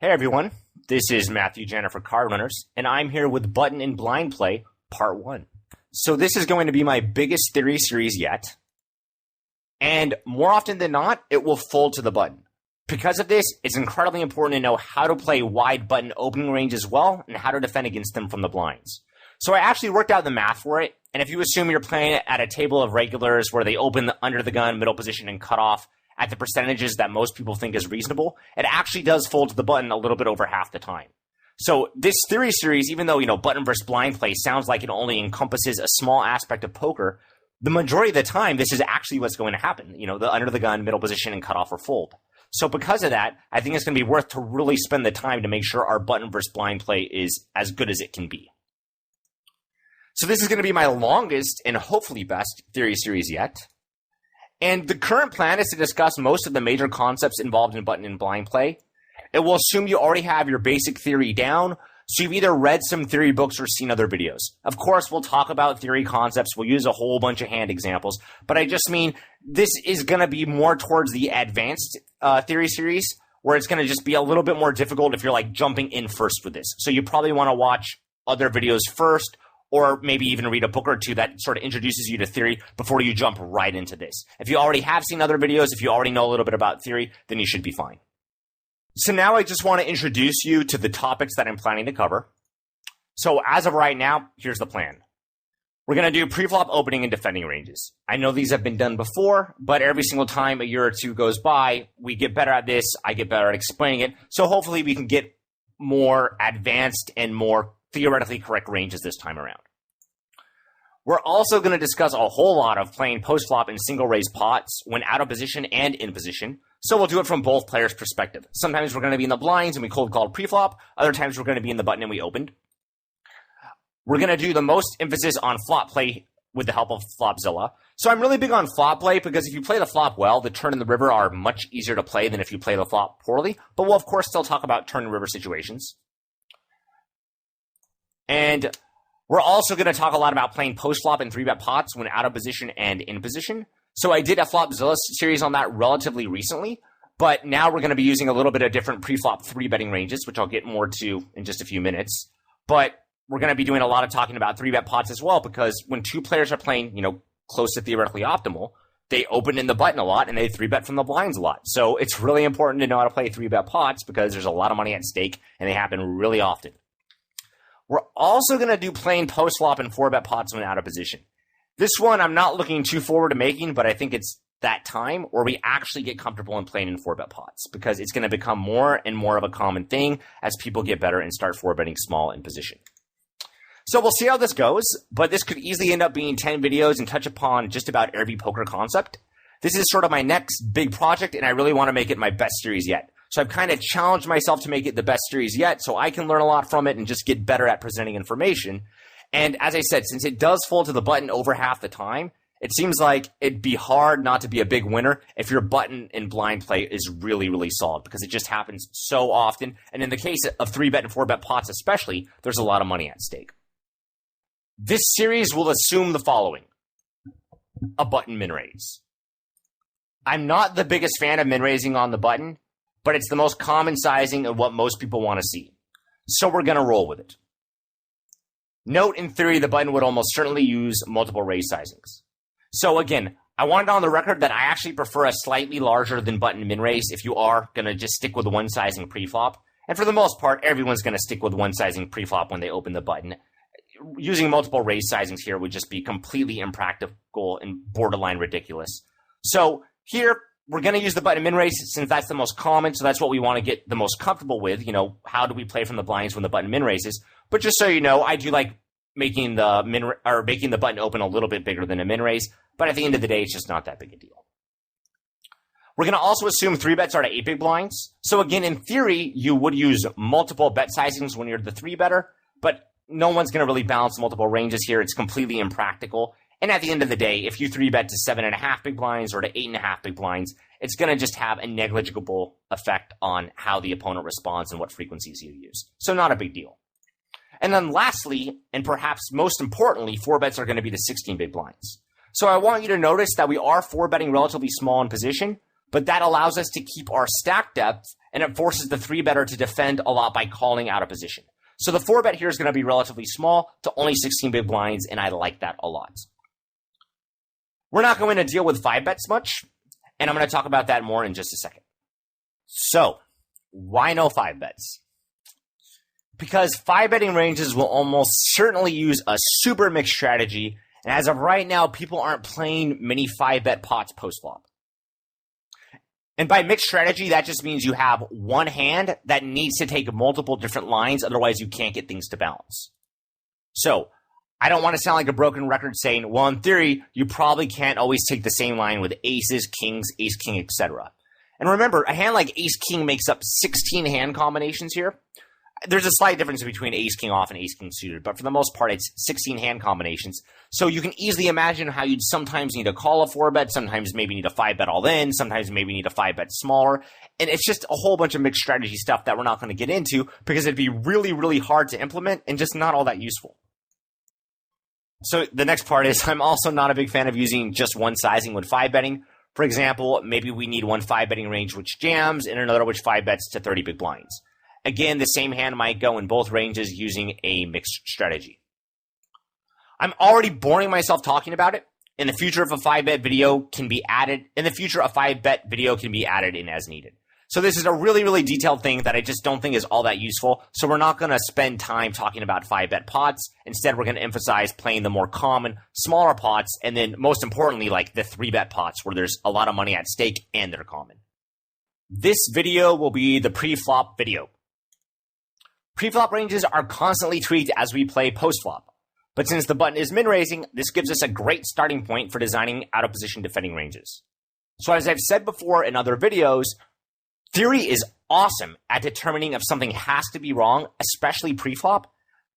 Hey everyone, this is Matthew Jenner for Card Runners, and I'm here with Button and Blind Play, part 1. So this is going to be my biggest theory series yet, and more often than not, it will fold to the button. Because of this, it's incredibly important to know how to play wide button opening range as well, and how to defend against them from the blinds. So I actually worked out the math for it, and if you assume you're playing at a table of regulars where they open under the gun, middle position, and cut off, at the percentages that most people think is reasonable, it actually does fold to the button a little bit over half the time. So this theory series, even though, button versus blind play sounds like it only encompasses a small aspect of poker, the majority of the time, this is actually what's going to happen. The under the gun, middle position, and cut off or fold. So because of that, I think it's going to be worth to really spend the time to make sure our button versus blind play is as good as it can be. So this is going to be my longest and hopefully best theory series yet. And the current plan is to discuss most of the major concepts involved in button and blind play. It will assume you already have your basic theory down, so you've either read some theory books or seen other videos. Of course, we'll talk about theory concepts, we'll use a whole bunch of hand examples, but I just mean this is going to be more towards the advanced theory series, where it's going to just be a little bit more difficult if you're jumping in first with this. So you probably want to watch other videos first, or maybe even read a book or two that sort of introduces you to theory before you jump right into this. If you already have seen other videos, if you already know a little bit about theory, then you should be fine. So now I just want to introduce you to the topics that I'm planning to cover. So as of right now, here's the plan. We're going to do preflop opening and defending ranges. I know these have been done before, but every single time a year or two goes by, we get better at this, I get better at explaining it, so hopefully we can get more advanced and more theoretically correct ranges this time around. We're also going to discuss a whole lot of playing post-flop in single raise pots when out of position and in position, so we'll do it from both players' perspective. Sometimes we're going to be in the blinds and we cold called preflop, other times we're going to be in the button and we opened. We're going to do the most emphasis on flop play with the help of Flopzilla. So I'm really big on flop play because if you play the flop well, the turn and the river are much easier to play than if you play the flop poorly, but we'll of course still talk about turn and river situations. And we're also going to talk a lot about playing post-flop and 3-bet pots when out of position and in position. So I did a Flopzilla series on that relatively recently, but now we're going to be using a little bit of different pre-flop 3-betting ranges, which I'll get more to in just a few minutes. But we're going to be doing a lot of talking about 3-bet pots as well, because when two players are playing, close to theoretically optimal, they open in the button a lot and they 3-bet from the blinds a lot. So it's really important to know how to play 3-bet pots because there's a lot of money at stake and they happen really often. We're also going to do plain post-flop and 4-bet pots when out of position. This one I'm not looking too forward to making, but I think it's that time where we actually get comfortable in playing in 4-bet pots because it's going to become more and more of a common thing as people get better and start 4-betting small in position. So we'll see how this goes, but this could easily end up being 10 videos and touch upon just about every poker concept. This is sort of my next big project, and I really want to make it my best series yet. So I've kind of challenged myself to make it the best series yet so I can learn a lot from it and just get better at presenting information. And as I said, since it does fold to the button over half the time, it seems like it'd be hard not to be a big winner if your button in blind play is really, really solid because it just happens so often. And in the case of 3-bet and 4-bet pots especially, there's a lot of money at stake. This series will assume the following. A button min raise. I'm not the biggest fan of min raising on the button, but it's the most common sizing of what most people want to see. So we're going to roll with it. Note, in theory, the button would almost certainly use multiple raise sizings. So again, I want it on the record that I actually prefer a slightly larger than button min raise if you are going to just stick with one sizing preflop. And for the most part, everyone's going to stick with one sizing preflop when they open the button. Using multiple raise sizings here would just be completely impractical and borderline ridiculous. So here, we're going to use the button min raise since that's the most common, so that's what we want to get the most comfortable with. How do we play from the blinds when the button min raises? But just so you know, I do like making the button open a little bit bigger than a min raise, but at the end of the day, it's just not that big a deal. We're going to also assume 3-bets are to 8 big blinds. So again, in theory, you would use multiple bet sizings when you're the 3-better, but no one's going to really balance multiple ranges here. It's completely impractical. And at the end of the day, if you 3-bet to 7.5 big blinds or to 8.5 big blinds, it's going to just have a negligible effect on how the opponent responds and what frequencies you use. So not a big deal. And then lastly, and perhaps most importantly, 4-bets are going to be to 16 big blinds. So I want you to notice that we are 4-betting relatively small in position, but that allows us to keep our stack depth, and it forces the 3-better to defend a lot by calling out of position. So the 4-bet here is going to be relatively small to only 16 big blinds, and I like that a lot. We're not going to deal with 5-bets much, and I'm going to talk about that more in just a second. So, why no 5-bets? Because 5-betting ranges will almost certainly use a super mixed strategy, and as of right now, people aren't playing many 5-bet pots post-flop. And by mixed strategy, that just means you have one hand that needs to take multiple different lines, otherwise you can't get things to balance. So, I don't want to sound like a broken record saying, well, in theory, you probably can't always take the same line with aces, kings, ace-king, etc. And remember, a hand like ace-king makes up 16 hand combinations here. There's a slight difference between ace-king off and ace-king suited, but for the most part, it's 16 hand combinations. So you can easily imagine how you'd sometimes need to call a 4-bet, sometimes maybe need a 5-bet all in, sometimes maybe need a 5-bet smaller. And it's just a whole bunch of mixed strategy stuff that we're not going to get into because it'd be really, really hard to implement and just not all that useful. So the next part is I'm also not a big fan of using just one sizing with 5-betting. For example, maybe we need one 5-betting range which jams and another which 5-bets to 30 big blinds. Again, the same hand might go in both ranges using a mixed strategy. I'm already boring myself talking about it. In the future, if a 5-bet video can be added, a 5-bet video can be added in as needed. So this is a really, really detailed thing that I just don't think is all that useful. So we're not going to spend time talking about 5-bet pots. Instead, we're going to emphasize playing the more common, smaller pots, and then most importantly, like the 3-bet pots where there's a lot of money at stake and they're common. This video will be the pre-flop video. Pre-flop ranges are constantly tweaked as we play post-flop. But since the button is min-raising, this gives us a great starting point for designing out-of-position defending ranges. So as I've said before in other videos, theory is awesome at determining if something has to be wrong, especially pre-flop,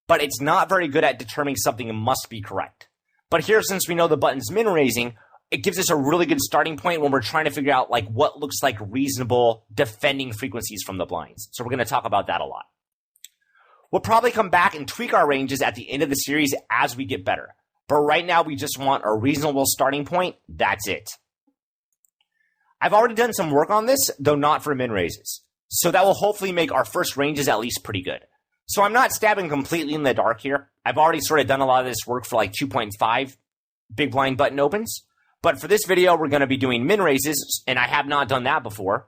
but it's not very good at determining something must be correct. But here, since we know the button's min-raising, it gives us a really good starting point when we're trying to figure out like what looks like reasonable defending frequencies from the blinds. So we're going to talk about that a lot. We'll probably come back and tweak our ranges at the end of the series as we get better. But right now, we just want a reasonable starting point. That's it. I've already done some work on this, though not for min raises. So that will hopefully make our first ranges at least pretty good. So I'm not stabbing completely in the dark here. I've already sort of done a lot of this work for like 2.5 big blind button opens. But for this video, we're going to be doing min raises, and I have not done that before.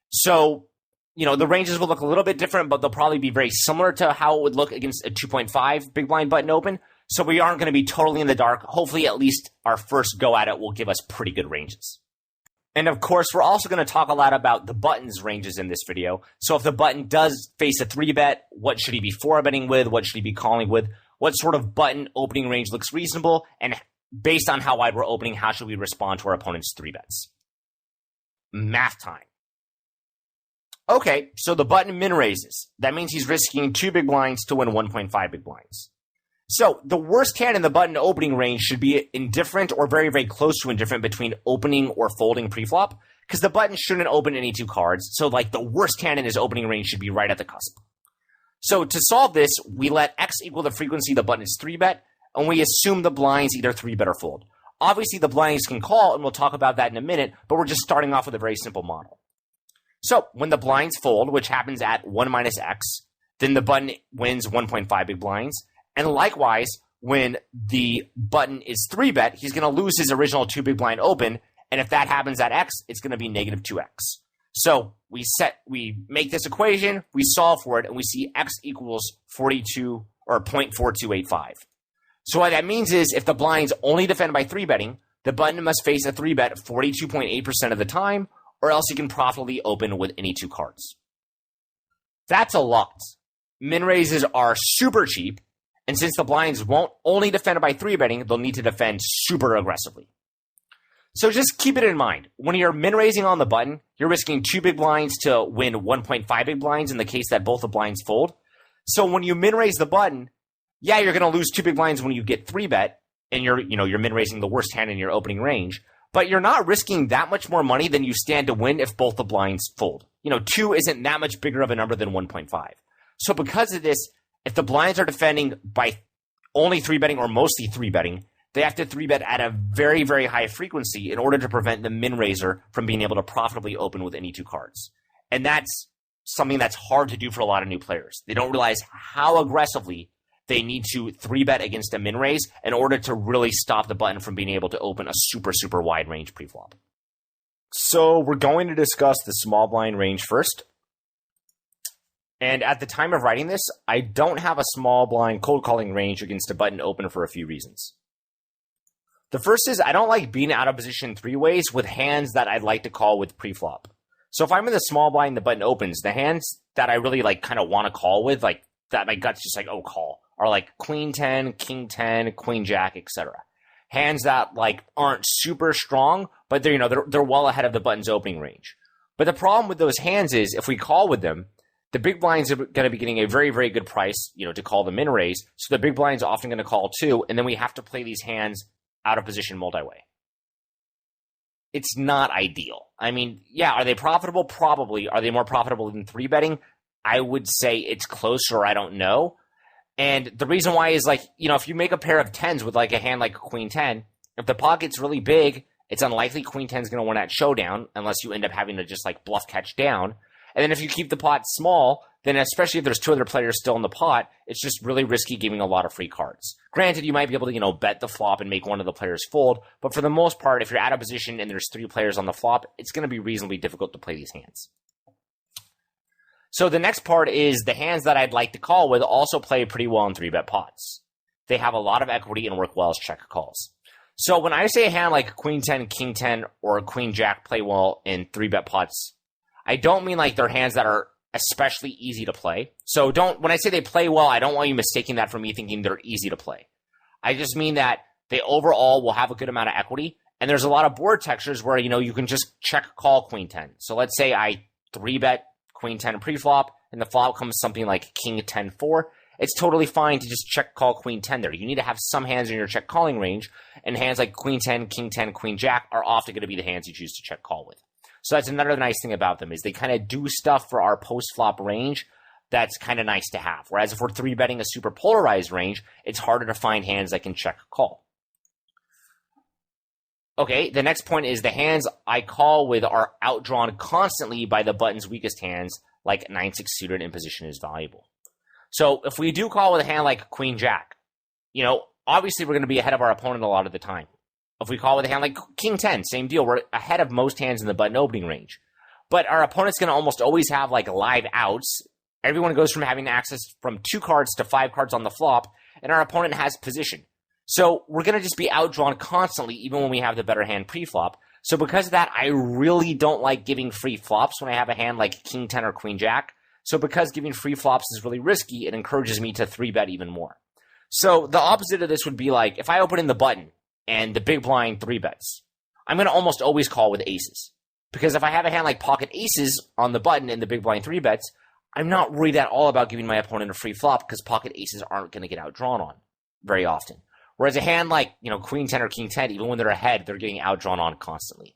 So, you know, the ranges will look a little bit different, but they'll probably be very similar to how it would look against a 2.5 big blind button open. So we aren't going to be totally in the dark. Hopefully, at least our first go at it will give us pretty good ranges. And of course, we're also going to talk a lot about the button's ranges in this video. So if the button does face a 3-bet, what should he be 4-betting with? What should he be calling with? What sort of button opening range looks reasonable? And based on how wide we're opening, how should we respond to our opponent's 3-bets? Math time. Okay, so the button min raises. That means he's risking 2 big blinds to win 1.5 big blinds. So the worst hand in the button opening range should be indifferent or very, very close to indifferent between opening or folding preflop, because the button shouldn't open any 2 cards. So like the worst hand in his opening range should be right at the cusp. So to solve this, we let X equal the frequency the button is 3-bet, and we assume the blinds either 3-bet or fold. Obviously the blinds can call, and we'll talk about that in a minute, but we're just starting off with a very simple model. So when the blinds fold, which happens at 1 minus X, then the button wins 1.5 big blinds. And likewise, when the button is 3-bet, he's going to lose his original 2 big blind open. And if that happens at X, it's going to be negative 2X. So we make this equation, we solve for it, and we see X equals 42 or 0.4285. So what that means is if the blinds only defend by 3-betting, the button must face a 3-bet 42.8% of the time, or else he can profitably open with any 2 cards. That's a lot. Min raises are super cheap, and since the blinds won't only defend by 3-betting, they'll need to defend super aggressively. So just keep it in mind. When you're min raising on the button, you're risking 2 big blinds to win 1.5 big blinds in the case that both the blinds fold. So when you min raise the button, yeah, you're going to lose 2 big blinds when you get 3-bet, and you're min raising the worst hand in your opening range. But you're not risking that much more money than you stand to win if both the blinds fold. 2 isn't that much bigger of a number than 1.5. So because of this, if the blinds are defending by only 3-betting or mostly 3-betting, they have to 3-bet at a very, very high frequency in order to prevent the min raiser from being able to profitably open with any 2 cards. And that's something that's hard to do for a lot of new players. They don't realize how aggressively they need to 3-bet against a min raise in order to really stop the button from being able to open a super, super wide range preflop. So we're going to discuss the small blind range first. And at the time of writing this, I don't have a small blind cold calling range against a button open for a few reasons. The first is I don't like being out of position 3 ways with hands that I'd like to call with preflop. So if I'm in the small blind, the button opens, the hands that I really like kind of want to call with, like that my gut's just like, oh, call, are like queen 10, king 10, queen jack, etc. Hands that like aren't super strong, but they're well ahead of the button's opening range. But the problem with those hands is if we call with them, the big blinds are going to be getting a very, very good price, to call the min raise. So the big blind's often going to call too, and then we have to play these hands out of position multi-way. It's not ideal. I mean, yeah, are they profitable? Probably. Are they more profitable than 3-betting? I would say it's closer. I don't know. And the reason why is if you make a pair of 10s with like a hand like queen 10, if the pot gets really big, it's unlikely queen 10 is going to win at showdown unless you end up having to just like bluff catch down. And then if you keep the pot small, then especially if there's 2 other players still in the pot, it's just really risky giving a lot of free cards. Granted, you might be able to, bet the flop and make one of the players fold, but for the most part, if you're out of position and there's 3 players on the flop, it's going to be reasonably difficult to play these hands. So the next part is the hands that I'd like to call with also play pretty well in 3-bet pots. They have a lot of equity and work well as check calls. So when I say a hand like queen 10, king 10, or queen jack play well in 3-bet pots, I don't mean like they're hands that are especially easy to play. So when I say they play well, I don't want you mistaking that for me thinking they're easy to play. I just mean that they overall will have a good amount of equity, and there's a lot of board textures where, you can just check call queen 10. So let's say I 3-bet queen 10 preflop, and the flop comes something like king 10-4. It's totally fine to just check call queen 10 there. You need to have some hands in your check calling range, and hands like queen 10, king 10, queen jack are often going to be the hands you choose to check call with. So that's another nice thing about them is they kind of do stuff for our post-flop range that's kind of nice to have. Whereas if we're 3-betting a super polarized range, it's harder to find hands that can check call. Okay, the next point is the hands I call with are outdrawn constantly by the button's weakest hands, like 9-6 suited in position is valuable. So if we do call with a hand like queen jack, obviously we're going to be ahead of our opponent a lot of the time. If we call with a hand like king 10, same deal. We're ahead of most hands in the button opening range. But our opponent's going to almost always have like live outs. Everyone goes from having access from 2 cards to 5 cards on the flop, and our opponent has position. So we're going to just be outdrawn constantly, even when we have the better hand pre-flop. So because of that, I really don't like giving free flops when I have a hand like king 10 or queen jack. So because giving free flops is really risky, it encourages me to 3-bet even more. So the opposite of this would be like, if I open in the button, and the big blind 3-bets, I'm going to almost always call with aces. Because if I have a hand like pocket aces on the button and the big blind 3-bets, I'm not worried at all about giving my opponent a free flop because pocket aces aren't going to get outdrawn on very often. Whereas a hand like, queen 10 or king 10, even when they're ahead, they're getting outdrawn on constantly.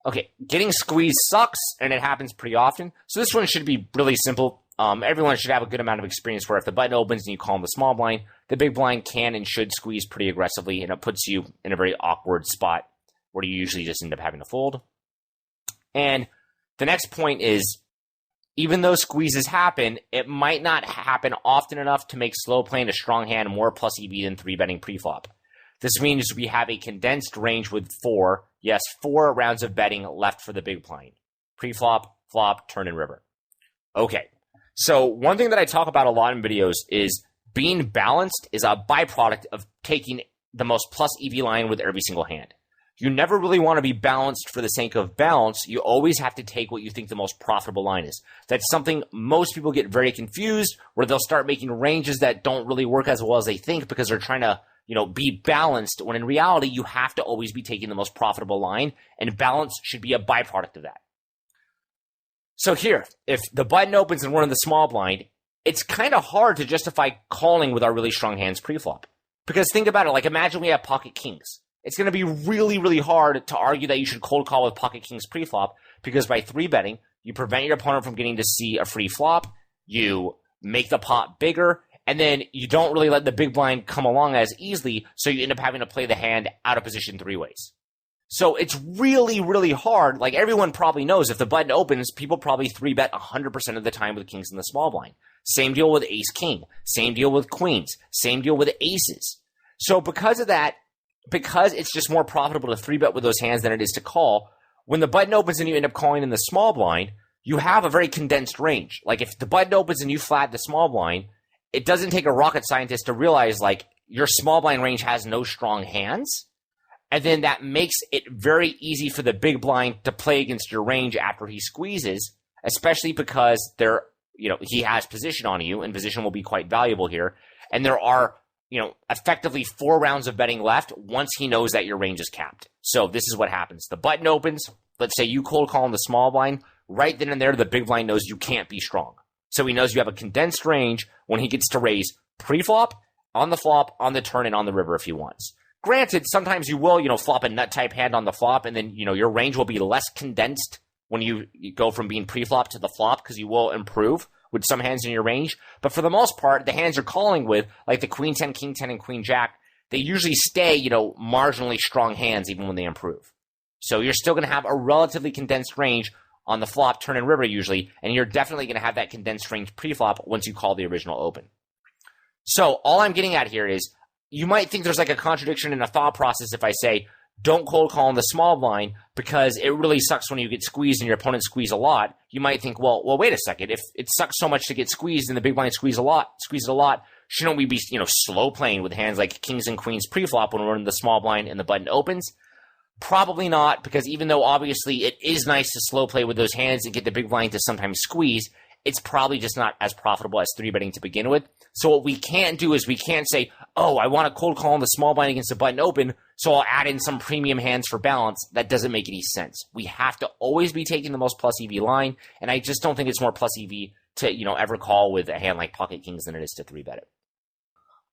Okay, getting squeezed sucks, and it happens pretty often. So this one should be really simple. Everyone should have a good amount of experience where if the button opens and you call in the small blind, the big blind can and should squeeze pretty aggressively, and it puts you in a very awkward spot where you usually just end up having to fold. And the next point is, even though squeezes happen, it might not happen often enough to make slow playing a strong hand more plus EV than 3-betting preflop. This means we have a condensed range with 4 rounds of betting left for the big blind. Preflop, flop, turn, and river. Okay. So one thing that I talk about a lot in videos is being balanced is a byproduct of taking the most plus EV line with every single hand. You never really want to be balanced for the sake of balance. You always have to take what you think the most profitable line is. That's something most people get very confused, where they'll start making ranges that don't really work as well as they think because they're trying to, be balanced, when in reality, you have to always be taking the most profitable line, and balance should be a byproduct of that. So here, if the button opens and we're in the small blind, it's kind of hard to justify calling with our really strong hands preflop. Because think about it, like imagine we have pocket kings. It's going to be really, really hard to argue that you should cold call with pocket kings preflop, because by 3-betting, you prevent your opponent from getting to see a free flop, you make the pot bigger, And then you don't really let the big blind come along as easily, so you end up having to play the hand out of position 3 ways. So it's really, really hard. Like everyone probably knows, if the button opens, people probably 3-bet 100% of the time with kings in the small blind. Same deal with ace-king. Same deal with queens. Same deal with aces. So because of that, because it's just more profitable to 3-bet with those hands than it is to call, when the button opens and you end up calling in the small blind, you have a very condensed range. Like if the button opens and you flat the small blind, it doesn't take a rocket scientist to realize like your small blind range has no strong hands. And then that makes it very easy for the big blind to play against your range after he squeezes, especially because he has position on you, and position will be quite valuable here. And there are, effectively 4 rounds of betting left once he knows that your range is capped. So this is what happens. The button opens. Let's say you cold call in the small blind. Right then and there, the big blind knows you can't be strong. So he knows you have a condensed range when he gets to raise pre-flop, on the flop, on the turn, and on the river if he wants. Granted, sometimes you will, flop a nut-type hand on the flop, and then, your range will be less condensed when you go from being pre-flop to the flop, because you will improve with some hands in your range. But for the most part, the hands you're calling with, like the queen 10, king 10, and queen jack, they usually stay, marginally strong hands even when they improve. So you're still going to have a relatively condensed range on the flop, turn, and river usually, and you're definitely going to have that condensed range pre-flop once you call the original open. So all I'm getting at here is, you might think there's like a contradiction in a thought process if I say, don't cold call in the small blind because it really sucks when you get squeezed and your opponent squeeze a lot. You might think, well, wait a second. If it sucks so much to get squeezed and the big blind squeeze it a lot, shouldn't we be, slow playing with hands like kings and queens pre-flop when we're in the small blind and the button opens? Probably not, because even though obviously it is nice to slow play with those hands and get the big blind to sometimes squeeze, it's probably just not as profitable as 3-betting to begin with. So what we can't do is we can't say, oh, I want to cold call in the small blind against the button open, so I'll add in some premium hands for balance. That doesn't make any sense. We have to always be taking the most plus EV line, and I just don't think it's more plus EV to, ever call with a hand like pocket kings than it is to 3-bet it.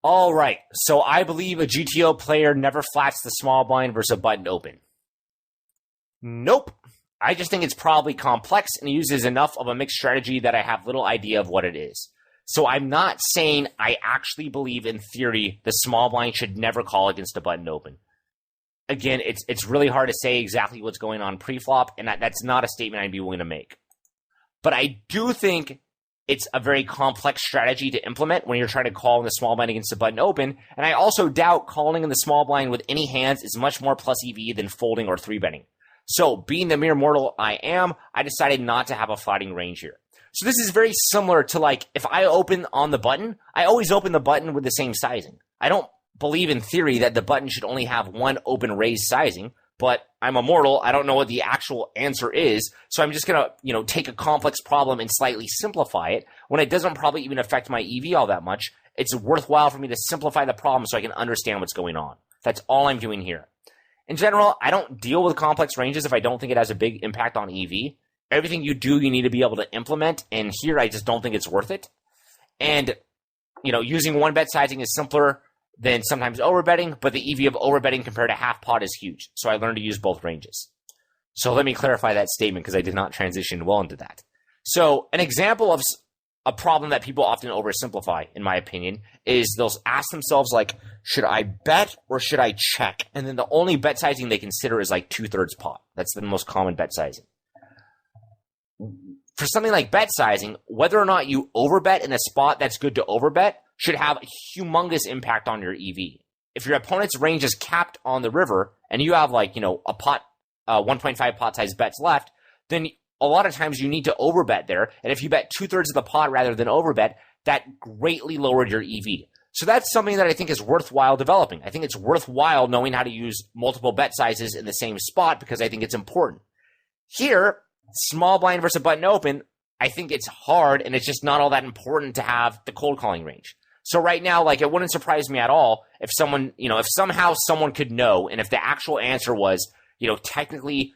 All right, so I believe a GTO player never flats the small blind versus a button open. Nope. I just think it's probably complex and uses enough of a mixed strategy that I have little idea of what it is. So I'm not saying I actually believe in theory the small blind should never call against a button open. Again, it's really hard to say exactly what's going on pre-flop, and that's not a statement I'd be willing to make. But I do think it's a very complex strategy to implement when you're trying to call in the small blind against a button open, and I also doubt calling in the small blind with any hands is much more plus EV than folding or 3-betting. So, being the mere mortal I am, I decided not to have a flatting range here. So this is very similar to, like, if I open on the button, I always open the button with the same sizing. I don't believe in theory that the button should only have one open raised sizing, but I'm a mortal. I don't know what the actual answer is, so I'm just going to, take a complex problem and slightly simplify it. When it doesn't probably even affect my EV all that much, it's worthwhile for me to simplify the problem so I can understand what's going on. That's all I'm doing here. In general, I don't deal with complex ranges if I don't think it has a big impact on EV. Everything you do, you need to be able to implement, and here I just don't think it's worth it. And, using one bet sizing is simpler than sometimes overbetting, but the EV of overbetting compared to half pot is huge. So I learned to use both ranges. So let me clarify that statement because I did not transition well into that. So an example of a problem that people often oversimplify, in my opinion, is they'll ask themselves, like, should I bet or should I check? And then the only bet sizing they consider is like 2/3 pot. That's the most common bet sizing. For something like bet sizing, whether or not you overbet in a spot that's good to overbet should have a humongous impact on your EV. If your opponent's range is capped on the river and you have, like, a pot, 1.5 pot size bets left, then a lot of times you need to overbet there. And if you bet 2/3 of the pot rather than overbet, that greatly lowered your EV. So that's something that I think is worthwhile developing. I think it's worthwhile knowing how to use multiple bet sizes in the same spot because I think it's important. Here, small blind versus button open, I think it's hard and it's just not all that important to have the cold calling range. So right now, like, it wouldn't surprise me at all if someone, if somehow someone could know, and if the actual answer was, technically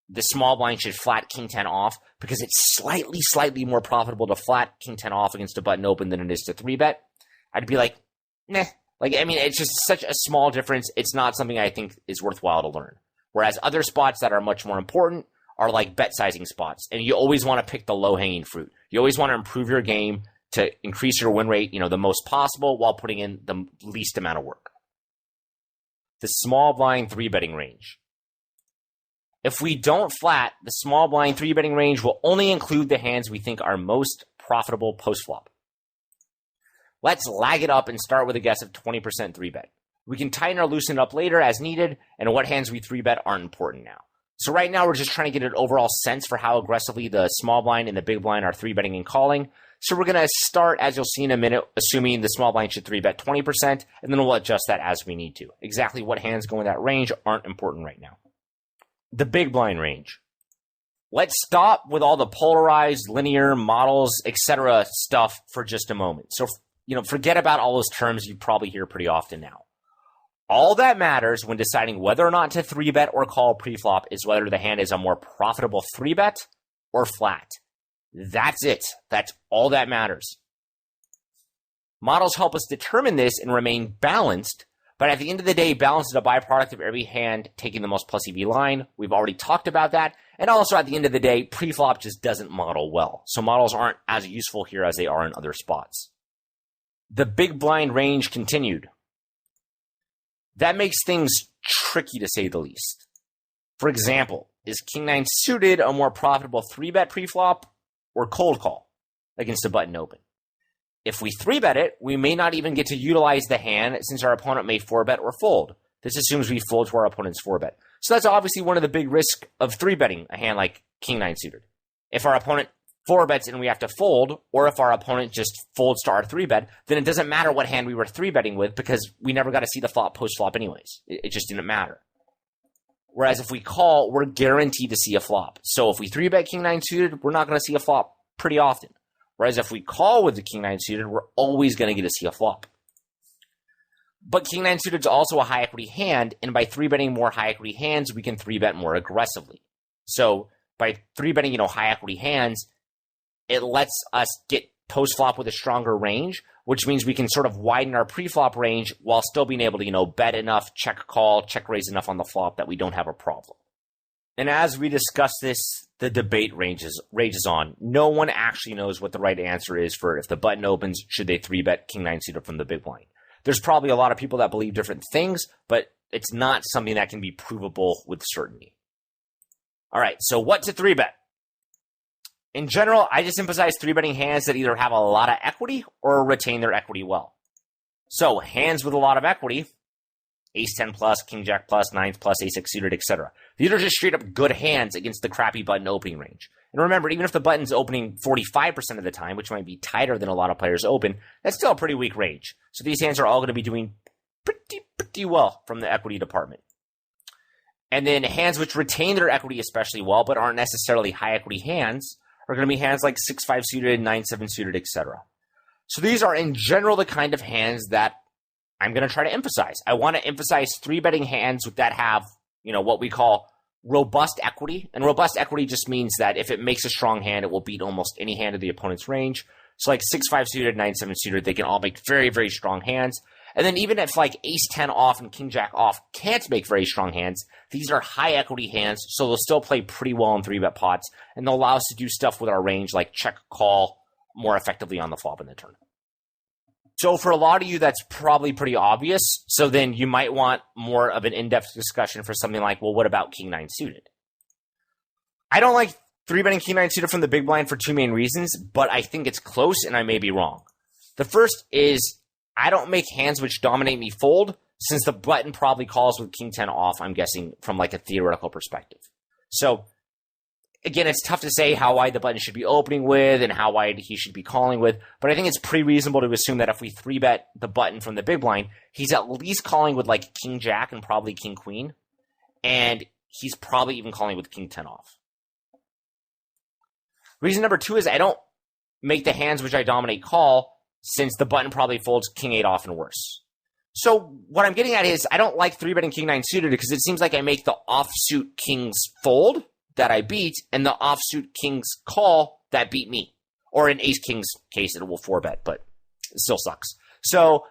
the small blind should flat king 10 off because it's slightly more profitable to flat king 10 off against a button open than it is to 3-bet. I'd be like, meh. Like, I mean, it's just such a small difference. It's not something I think is worthwhile to learn. Whereas other spots that are much more important are like bet sizing spots. And you always want to pick the low hanging fruit. You always want to improve your game to increase your win rate, the most possible while putting in the least amount of work. The small blind 3-betting range. If we don't flat, the small blind 3-betting range will only include the hands we think are most profitable post-flop. Let's lag it up and start with a guess of 20% 3-bet. We can tighten or loosen it up later as needed, and what hands we 3-bet aren't important now. So right now we're just trying to get an overall sense for how aggressively the small blind and the big blind are 3-betting and calling. So we're going to start, as you'll see in a minute, assuming the small blind should 3-bet 20%, and then we'll adjust that as we need to. Exactly what hands go in that range aren't important right now. The big blind range. Let's stop with all the polarized, linear, models, etc. stuff for just a moment. So, forget about all those terms you probably hear pretty often now. All that matters when deciding whether or not to 3-bet or call preflop is whether the hand is a more profitable 3-bet or flat. That's it. That's all that matters. Models help us determine this and remain balanced, but at the end of the day, balance is a byproduct of every hand taking the most plus EV line. We've already talked about that. And also at the end of the day, preflop just doesn't model well. So models aren't as useful here as they are in other spots. The big blind range continued. That makes things tricky to say the least. For example, is King 9 suited a more profitable 3-bet preflop or cold call against a button open? If we 3-bet it, we may not even get to utilize the hand since our opponent may 4-bet or fold. This assumes we fold to our opponent's 4-bet. So that's obviously one of the big risks of 3-betting a hand like King 9 suited. If our opponent 4-bets and we have to fold, or if our opponent just folds to our 3-bet, then it doesn't matter what hand we were 3-betting with because we never got to see the flop post-flop anyways. It just didn't matter. Whereas if we call, we're guaranteed to see a flop. So if we 3-bet King 9 suited, we're not going to see a flop pretty often. Whereas if we call with the King 9 suited, we're always going to get to see a flop. But King 9 suited is also a high equity hand, and by 3-betting more high equity hands, we can 3-bet more aggressively. So by 3-betting, high equity hands, it lets us get post-flop with a stronger range, which means we can sort of widen our pre-flop range while still being able to, bet enough, check call, check raise enough on the flop that we don't have a problem. And as we discuss this, the debate rages on. No one actually knows what the right answer is for if the button opens, should they 3-bet King 9 suited from the big blind. There's probably a lot of people that believe different things, but it's not something that can be provable with certainty. All right, so what to 3-bet? In general, I just emphasize 3-betting hands that either have a lot of equity or retain their equity well. So hands with a lot of equity, ace 10 plus, king jack plus, 9 plus, ace 6 suited, etc. These are just straight up good hands against the crappy button opening range. And remember, even if the button's opening 45% of the time, which might be tighter than a lot of players open, that's still a pretty weak range. So these hands are all going to be doing pretty well from the equity department. And then hands which retain their equity especially well, but aren't necessarily high equity hands, are going to be hands like 6-5 suited, 9-7 suited, etc. So these are in general the kind of hands that I'm going to try to emphasize. I want to emphasize 3-betting hands that have, what we call robust equity. And robust equity just means that if it makes a strong hand, it will beat almost any hand of the opponent's range. So like 6-5 suited, 9-7 suited, they can all make very, very strong hands. And then even if like ace 10 off and king jack off can't make very strong hands, these are high equity hands, so they'll still play pretty well in 3-bet pots, and they'll allow us to do stuff with our range like check call more effectively on the flop in the turn. So for a lot of you, that's probably pretty obvious. So then you might want more of an in-depth discussion for something like, well, what about King 9 suited? I don't like 3-betting King 9 suited from the big blind for two main reasons, but I think it's close and I may be wrong. The first is I don't make hands which dominate me fold, since the button probably calls with King 10 off, I'm guessing, from like a theoretical perspective. So again, it's tough to say how wide the button should be opening with and how wide he should be calling with, but I think it's pretty reasonable to assume that if we 3-bet the button from the big blind, he's at least calling with like King Jack and probably King Queen, and he's probably even calling with King 10 off. Reason number two is I don't make the hands which I dominate call, since the button probably folds King 8 off and worse. So what I'm getting at is I don't like 3-betting King 9 suited because it seems like I make the offsuit Kings fold that I beat and the offsuit Kings call that beat me. Or in Ace King's case, it will 4-bet, but it still sucks. So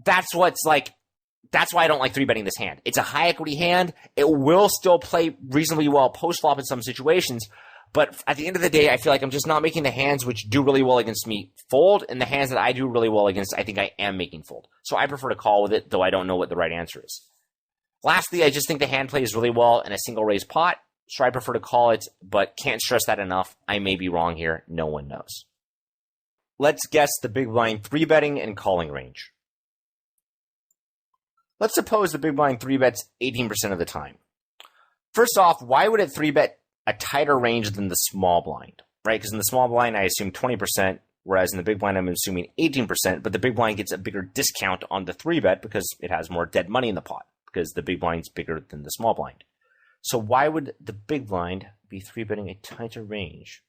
that's why I don't like 3-betting this hand. It's a high equity hand. It will still play reasonably well post-flop in some situations, But at the end of the day, I feel like I'm just not making the hands which do really well against me fold, and the hands that I do really well against, I think I am making fold. So I prefer to call with it, though I don't know what the right answer is. Lastly, I just think the hand plays really well in a single raise pot, so I prefer to call it, but can't stress that enough. I may be wrong here. No one knows. Let's guess the big blind 3-betting and calling range. Let's suppose the big blind 3-bets 18% of the time. First off, why would it 3-bet a tighter range than the small blind, right? Because in the small blind, I assume 20%, whereas in the big blind, I'm assuming 18%, but the big blind gets a bigger discount on the 3-bet because it has more dead money in the pot, because the big blind's bigger than the small blind. So why would the big blind be 3-betting a tighter range?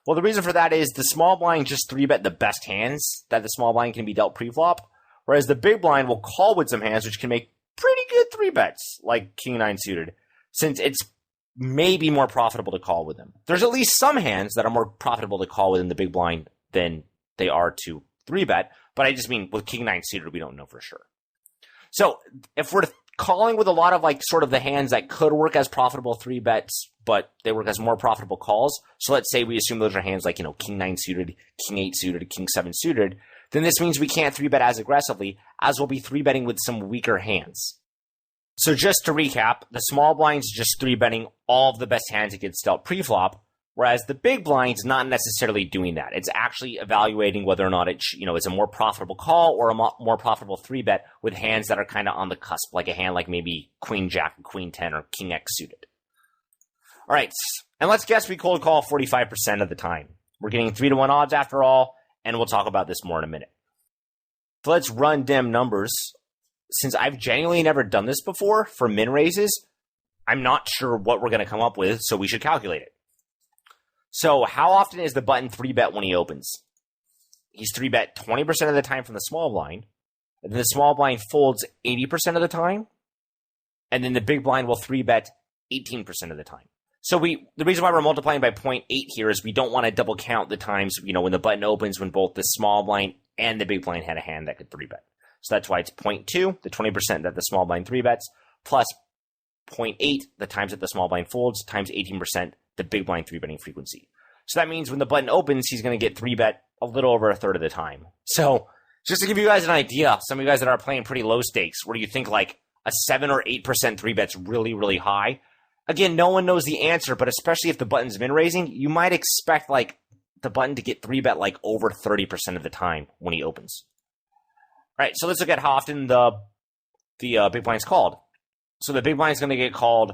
Well, the reason for that is the small blind just 3-bet the best hands that the small blind can be dealt pre-flop, whereas the big blind will call with some hands which can make pretty good 3-bets, like King 9 suited, since it's maybe more profitable to call with them. There's at least some hands that are more profitable to call within the big blind than they are to 3-bet, but I just mean with King 9 suited, we don't know for sure. So if we're calling with a lot of like sort of the hands that could work as profitable 3-bets, but they work as more profitable calls. So let's say we assume those are hands like, King 9 suited, King 8 suited, King 7 suited. Then this means we can't 3-bet as aggressively as we'll be 3-betting with some weaker hands. So just to recap, the small blind's just 3-betting all of the best hands it gets dealt pre-flop, whereas the big blind's not necessarily doing that. It's actually evaluating whether or not it's a more profitable call or a more profitable 3-bet with hands that are kind of on the cusp, like a hand like maybe Queen Jack, Queen 10, or King X suited. All right, and let's guess we cold call 45% of the time. We're getting 3-1 odds after all, and we'll talk about this more in a minute. So let's run dim numbers. Since I've genuinely never done this before for min raises, I'm not sure what we're going to come up with, so we should calculate it. So how often is the button 3-bet when he opens? He's 3-bet 20% of the time from the small blind, and then the small blind folds 80% of the time, and then the big blind will 3-bet 18% of the time. So the reason why we're multiplying by 0.8 here is we don't want to double count the times, when the button opens when both the small blind and the big blind had a hand that could 3-bet. So that's why it's 0.2, the 20% that the small blind 3-bets, plus 0.8, the times that the small blind folds, times 18%, the big blind 3-betting frequency. So that means when the button opens, he's going to get 3-bet a little over a third of the time. So just to give you guys an idea, some of you guys that are playing pretty low stakes, where you think like a 7 or 8% 3-bet's really, really high. Again, no one knows the answer, but especially if the button's min raising, you might expect like the button to get 3-bet like over 30% of the time when he opens. All right, so let's look at how often the big blind's called. So the big blind's going to get called.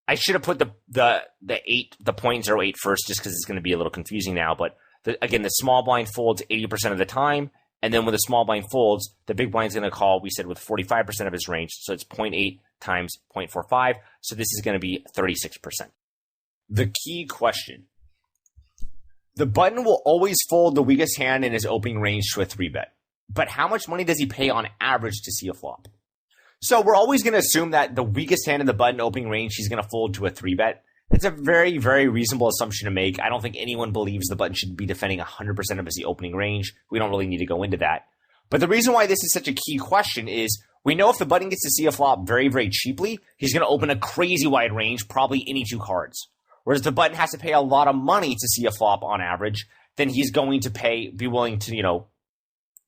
I should have put the 0.08 first, just because it's going to be a little confusing now. But again, the small blind folds 80% of the time, and then when the small blind folds, the big blind's going to call. We said with 45% of his range, so it's 0.8 times 0.45. So this is going to be 36%. The key question: the button will always fold the weakest hand in his opening range to a 3-bet. But how much money does he pay on average to see a flop? So we're always going to assume that the weakest hand in the button opening range, he's going to fold to a 3-bet. It's a very, very reasonable assumption to make. I don't think anyone believes the button should be defending 100% of his opening range. We don't really need to go into that. But the reason why this is such a key question is we know if the button gets to see a flop very, very cheaply, he's going to open a crazy wide range, probably any 2 cards. Whereas if the button has to pay a lot of money to see a flop on average, then he's going to be willing to,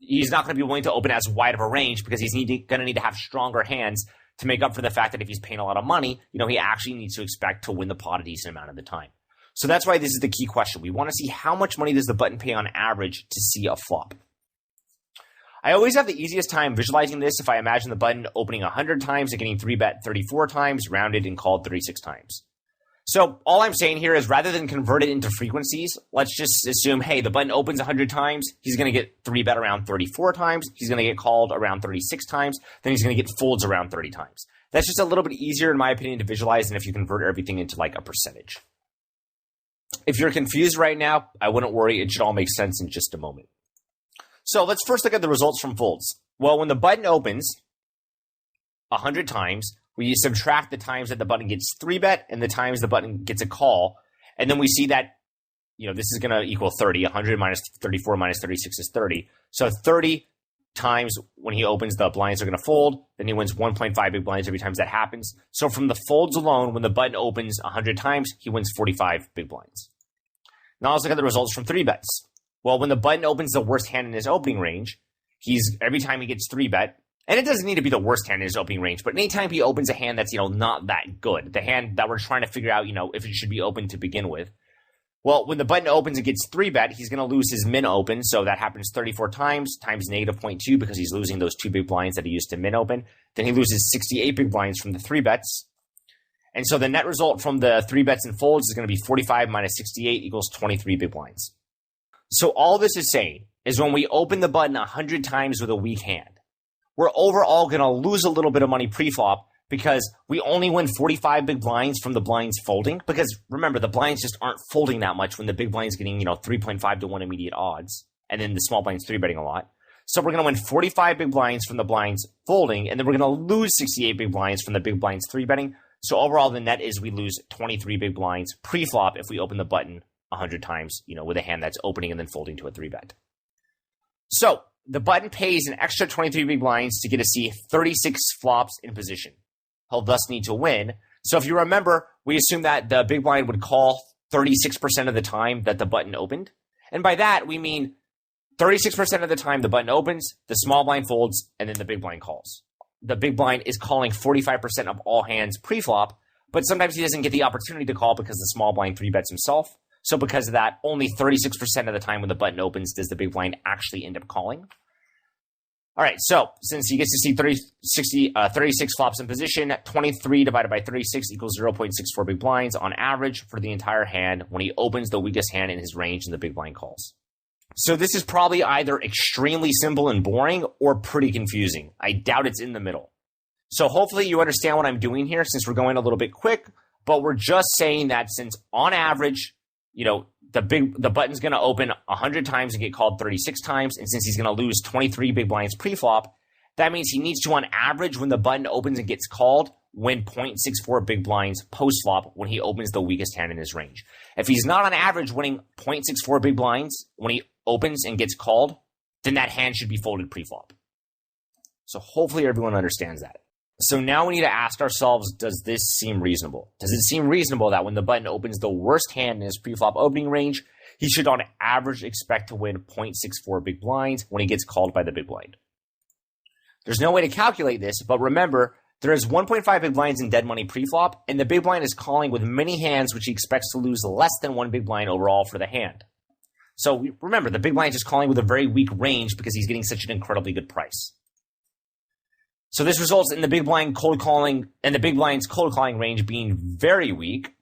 he's not going to be willing to open as wide of a range because he's going to need to have stronger hands to make up for the fact that if he's paying a lot of money, he actually needs to expect to win the pot a decent amount of the time. So that's why this is the key question. We want to see how much money does the button pay on average to see a flop. I always have the easiest time visualizing this if I imagine the button opening 100 times and getting 3-bet 34 times, rounded and called 36 times. So all I'm saying here is rather than convert it into frequencies, let's just assume, hey, the button opens 100 times. He's going to get 3-bet around 34 times. He's going to get called around 36 times. Then he's going to get folds around 30 times. That's just a little bit easier, in my opinion, to visualize than if you convert everything into like a percentage. If you're confused right now, I wouldn't worry. It should all make sense in just a moment. So let's first look at the results from folds. Well, when the button opens 100 times, we subtract the times that the button gets 3-bet and the times the button gets a call. And then we see that, this is going to equal 30. 100 minus 34 minus 36 is 30. So 30 times when he opens, the blinds are going to fold. Then he wins 1.5 big blinds every time that happens. So from the folds alone, when the button opens 100 times, he wins 45 big blinds. Now let's look at the results from 3-bets. Well, when the button opens the worst hand in his opening range, every time he gets 3-bet, and it doesn't need to be the worst hand in his opening range, but anytime he opens a hand that's, not that good, the hand that we're trying to figure out, if it should be open to begin with. Well, when the button opens and gets 3-bet, he's going to lose his min open. So that happens 34 times negative 0.2 because he's losing those 2 big blinds that he used to min open. Then he loses 68 big blinds from the 3-bets. And so the net result from the 3-bets and folds is going to be 45 minus 68 equals 23 big blinds. So all this is saying is when we open the button 100 times with a weak hand, we're overall going to lose a little bit of money pre-flop because we only win 45 big blinds from the blinds folding. Because remember, the blinds just aren't folding that much when the big blind's getting, 3.5 to 1 immediate odds. And then the small blind's 3-betting a lot. So we're going to win 45 big blinds from the blinds folding. And then we're going to lose 68 big blinds from the big blinds 3-betting. So overall, the net is we lose 23 big blinds pre-flop if we open the button 100 times, with a hand that's opening and then folding to a 3-bet. So the button pays an extra 23 big blinds to get to see 36 flops in position. He'll thus need to win. So if you remember, we assumed that the big blind would call 36% of the time that the button opened. And by that, we mean 36% of the time the button opens, the small blind folds, and then the big blind calls. The big blind is calling 45% of all hands pre-flop, but sometimes he doesn't get the opportunity to call because the small blind 3-bets himself. So because of that, only 36% of the time when the button opens does the big blind actually end up calling. All right, so since he gets to see 36 flops in position, 23 divided by 36 equals 0.64 big blinds on average for the entire hand when he opens the weakest hand in his range and the big blind calls. So this is probably either extremely simple and boring or pretty confusing. I doubt it's in the middle. So hopefully you understand what I'm doing here since we're going a little bit quick, but we're just saying that since on average, the button's going to open 100 times and get called 36 times. And since he's going to lose 23 big blinds pre-flop, that means he needs to, on average, when the button opens and gets called, win 0.64 big blinds post-flop when he opens the weakest hand in his range. If he's not on average winning 0.64 big blinds when he opens and gets called, then that hand should be folded pre-flop. So hopefully everyone understands that. So now we need to ask ourselves, does this seem reasonable? Does it seem reasonable that when the button opens the worst hand in his pre-flop opening range, he should on average expect to win 0.64 big blinds when he gets called by the big blind? There's no way to calculate this, but remember, there is 1.5 big blinds in dead money pre-flop, and the big blind is calling with many hands which he expects to lose less than 1 big blind overall for the hand. So remember, the big blind is calling with a very weak range because he's getting such an incredibly good price. So this results in the big blind cold calling and the big blind's cold calling range being very weak.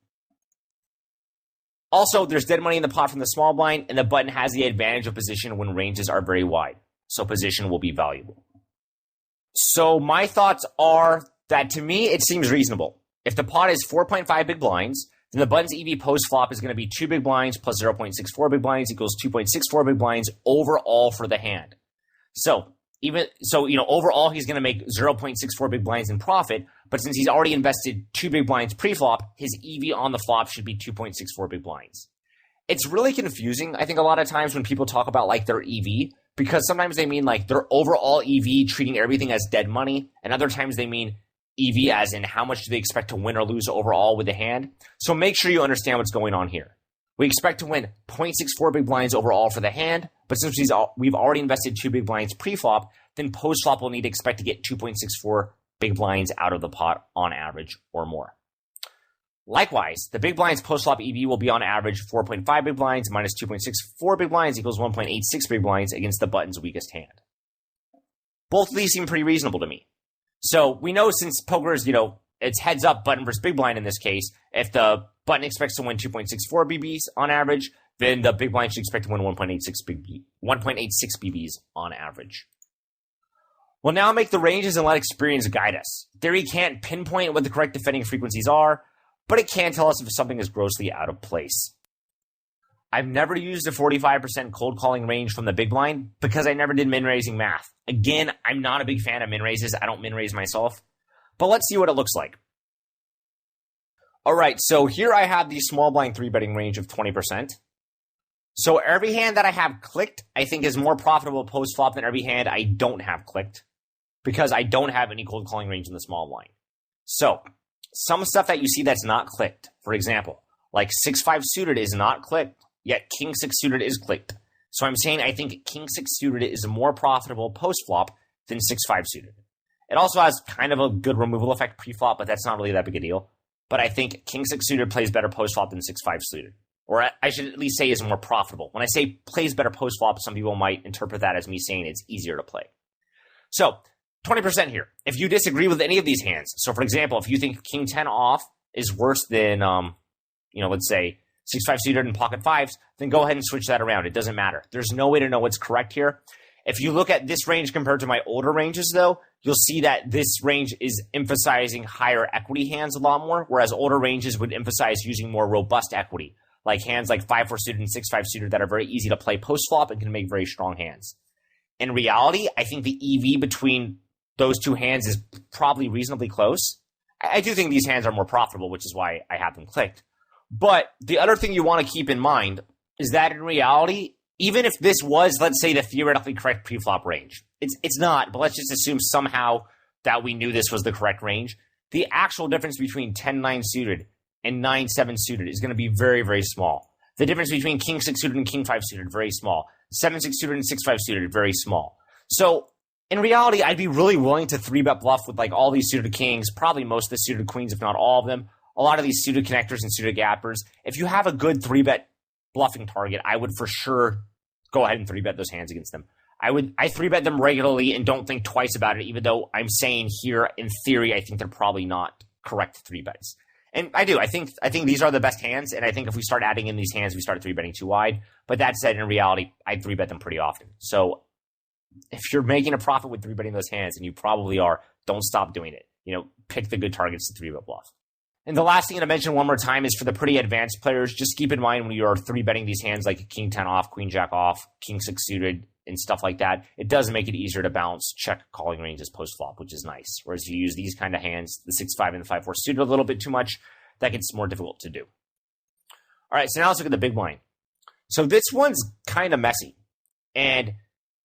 Also, there's dead money in the pot from the small blind, and the button has the advantage of position when ranges are very wide. So position will be valuable. So my thoughts are that to me, it seems reasonable. If the pot is 4.5 big blinds, then the button's EV post flop is going to be 2 big blinds plus 0.64 big blinds equals 2.64 big blinds overall for the hand. So overall, he's going to make 0.64 big blinds in profit, but since he's already invested 2 big blinds pre-flop, his EV on the flop should be 2.64 big blinds. It's really confusing, I think, a lot of times when people talk about their EV, because sometimes they mean their overall EV treating everything as dead money, and other times they mean EV as in how much do they expect to win or lose overall with the hand. So make sure you understand what's going on here. We expect to win 0.64 big blinds overall for the hand, but since we've already invested 2 big blinds pre-flop, then post-flop we'll need to expect to get 2.64 big blinds out of the pot on average or more. Likewise, the big blinds post-flop EV will be on average 4.5 big blinds minus 2.64 big blinds equals 1.86 big blinds against the button's weakest hand. Both of these seem pretty reasonable to me. So we know since poker is, it's heads up button versus big blind in this case, if the button expects to win 2.64 BBs on average, then the big blind should expect to win 1.86 BBs on average. We'll now make the ranges and let experience guide us. Theory can't pinpoint what the correct defending frequencies are, but it can tell us if something is grossly out of place. I've never used a 45% cold calling range from the big blind because I never did min-raising math. Again, I'm not a big fan of min-raises. I don't min-raise myself. But let's see what it looks like. All right, so here I have the small blind 3-betting range of 20%. So every hand that I have clicked, I think is more profitable post-flop than every hand I don't have clicked because I don't have any cold calling range in the small blind. So some stuff that you see that's not clicked, for example, like 6-5 suited is not clicked, yet King 6 suited is clicked. So I'm saying I think King 6 suited is more profitable post-flop than 6-5 suited. It also has kind of a good removal effect pre-flop, but that's not really that big a deal. But I think King 6 suited plays better post-flop than 6-5 suited. Or I should at least say is more profitable. When I say plays better post-flop, some people might interpret that as me saying it's easier to play. So 20% here. If you disagree with any of these hands, so for example, if you think King 10 off is worse than, let's say 6-5 suited and pocket fives, then go ahead and switch that around. It doesn't matter. There's no way to know what's correct here. If you look at this range compared to my older ranges, though, you'll see that this range is emphasizing higher equity hands a lot more, whereas older ranges would emphasize using more robust equity, like hands like 5-4 suited and 6-5 suited that are very easy to play post-flop and can make very strong hands. In reality, I think the EV between those two hands is probably reasonably close. I do think these hands are more profitable, which is why I have them clicked. But the other thing you want to keep in mind is that in reality, even if this was, let's say, the theoretically correct pre-flop range, it's not, but let's just assume somehow that we knew this was the correct range, the actual difference between 10-9 suited and 9-7 suited is going to be very, very small. The difference between King 6 suited and King 5 suited, very small. 7-6 suited and 6-5 suited, very small. So in reality, I'd be really willing to 3-bet bluff with like all these suited kings, probably most of the suited queens, if not all of them, a lot of these suited connectors and suited gappers. If you have a good 3-bet bluffing target, I would for sure go ahead and 3-bet those hands against them. I 3-bet them regularly and don't think twice about it, even though I'm saying here, in theory, I think they're probably not correct 3-bets. And I do. I think these are the best hands, and I think if we start adding in these hands, we start 3-betting too wide. But that said, in reality, I 3-bet them pretty often. So if you're making a profit with 3-betting those hands, and you probably are, don't stop doing it. Pick the good targets to 3-bet bluff. And the last thing to mention one more time is for the pretty advanced players, just keep in mind when you are 3-betting these hands like King 10 off, Queen Jack off, King 6 suited, and stuff like that, it does make it easier to balance check calling ranges post-flop, which is nice. Whereas if you use these kind of hands, the 6-5 and the 5-4 suited a little bit too much, that gets more difficult to do. All right, so now let's look at the big blind. So this one's kind of messy. And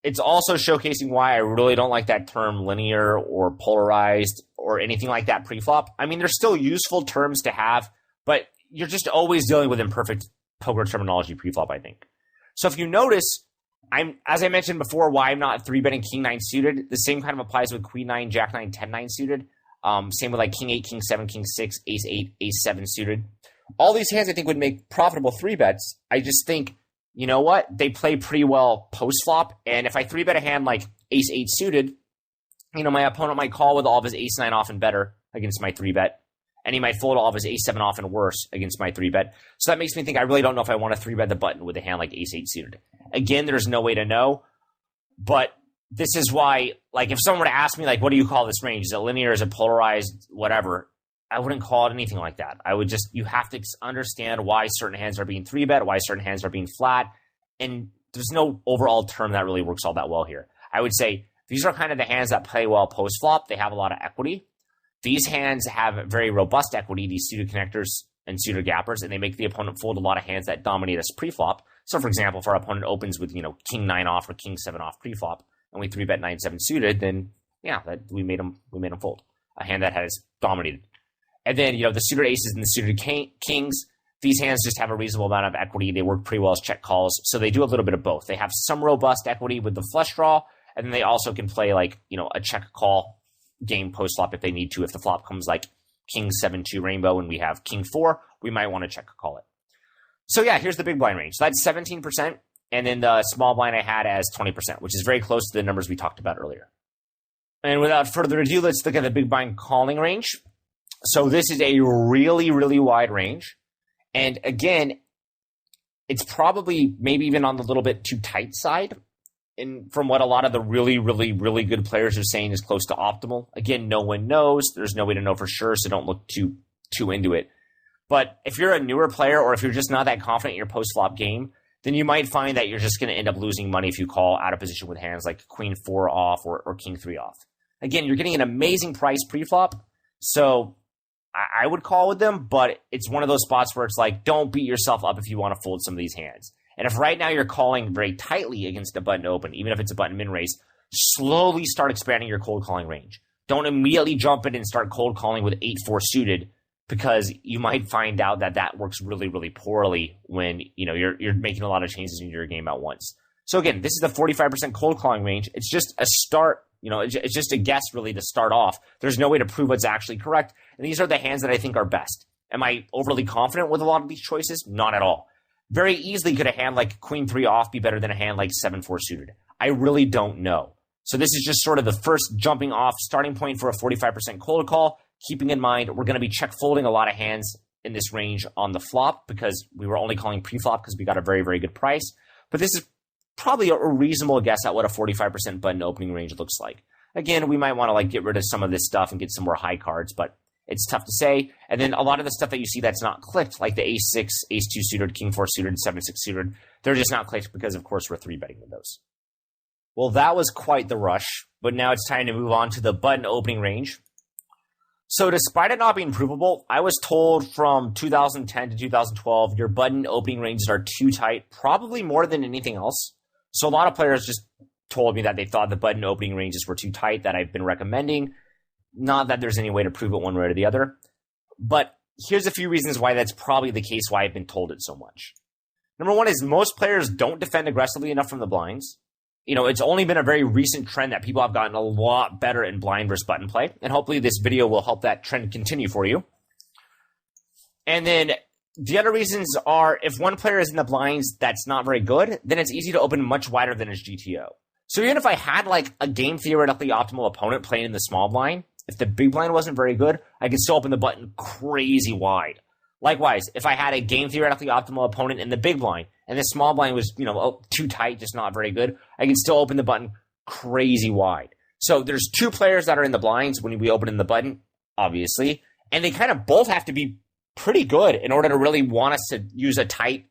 it's also showcasing why I really don't like that term linear or polarized or anything like that pre-flop. I mean, they're still useful terms to have, but you're just always dealing with imperfect poker terminology pre-flop, I think. So if you notice, as I mentioned before, why I'm not 3-betting King 9 suited. The same kind of applies with Queen 9, Jack 9, 10 9 suited. Same with like King 8, King 7, King 6, Ace 8, Ace 7 suited. All these hands I think would make profitable 3-bets. I just think, you know what? They play pretty well post-flop. And if I 3-bet a hand like Ace 8 suited, my opponent might call with all of his Ace 9 off and better against my 3-bet. And he might fold all of his Ace 7 off and worse against my 3-bet. So that makes me think I really don't know if I want to 3-bet the button with a hand like Ace 8 suited. Again, there's no way to know. But this is why, like, if someone were to ask me, like, what do you call this range? Is it linear? Is it polarized? Whatever. I wouldn't call it anything like that. I would just, you have to understand why certain hands are being 3-bet, why certain hands are being flat. And there's no overall term that really works all that well here. I would say these are kind of the hands that play well post-flop. They have a lot of equity. These hands have very robust equity, these suited connectors and suited gappers, and they make the opponent fold a lot of hands that dominate us pre-flop. So, for example, if our opponent opens with, King 9 off or King 7 off pre-flop, and we 3-bet 9-7 suited, then, we made them fold. A hand that has dominated. And then, the suited aces and the suited kings, these hands just have a reasonable amount of equity. They work pretty well as check calls, so they do a little bit of both. They have some robust equity with the flush draw, and then they also can play, like, a check call game post-flop if they need to. If the flop comes like King 7-2 rainbow and we have King 4, we might want to check call it. So yeah, here's the big blind range. So that's 17%, and then the small blind I had as 20%, which is very close to the numbers we talked about earlier. And without further ado, let's look at the big blind calling range. So this is a really, really wide range. And again, it's probably maybe even on the little bit too tight side. And from what a lot of the really, really, really good players are saying is close to optimal. Again, no one knows. There's no way to know for sure, so don't look too into it. But if you're a newer player or if you're just not that confident in your post-flop game, then you might find that you're just going to end up losing money if you call out of position with hands like Queen 4 off or King 3 off. Again, you're getting an amazing price pre-flop, so I would call with them, but it's one of those spots where it's like, don't beat yourself up if you want to fold some of these hands. And if right now you're calling very tightly against a button open, even if it's a button min raise, slowly start expanding your cold calling range. Don't immediately jump in and start cold calling with 8-4 suited, because you might find out that that works really, really poorly when you're making a lot of changes in your game at once. So again, this is the 45% cold calling range. It's just a start. It's just a guess really to start off. There's no way to prove what's actually correct. And these are the hands that I think are best. Am I overly confident with a lot of these choices? Not at all. Very easily could a hand like Queen 3 off be better than a hand like 7-4 suited? I really don't know. So this is just sort of the first jumping off starting point for a 45% cold call. Keeping in mind, we're going to be check folding a lot of hands in this range on the flop because we were only calling pre-flop because we got a very, very good price. But this is probably a reasonable guess at what a 45% button opening range looks like. Again, we might want to get rid of some of this stuff and get some more high cards, but it's tough to say. And then a lot of the stuff that you see that's not clicked, like the ace-6, ace-2 suited, king-4 suited, 7-6 suited, they're just not clicked because, of course, we're 3-betting with those. Well, that was quite the rush, but now it's time to move on to the button opening range. So despite it not being provable, I was told from 2010 to 2012, your button opening ranges are too tight, probably more than anything else. So a lot of players just told me that they thought the button opening ranges were too tight that I've been recommending. Not that there's any way to prove it one way or the other. But here's a few reasons why that's probably the case, why I've been told it so much. Number one is most players don't defend aggressively enough from the blinds. It's only been a very recent trend that people have gotten a lot better in blind versus button play. And hopefully this video will help that trend continue for you. And then the other reasons are if one player is in the blinds that's not very good, then it's easy to open much wider than his GTO. So even if I had a game theoretically optimal opponent playing in the small blind, if the big blind wasn't very good, I could still open the button crazy wide. Likewise, if I had a game theoretically optimal opponent in the big blind and the small blind was, too tight, just not very good, I can still open the button crazy wide. So there's two players that are in the blinds when we open in the button, obviously, and they kind of both have to be pretty good in order to really want us to use a tight,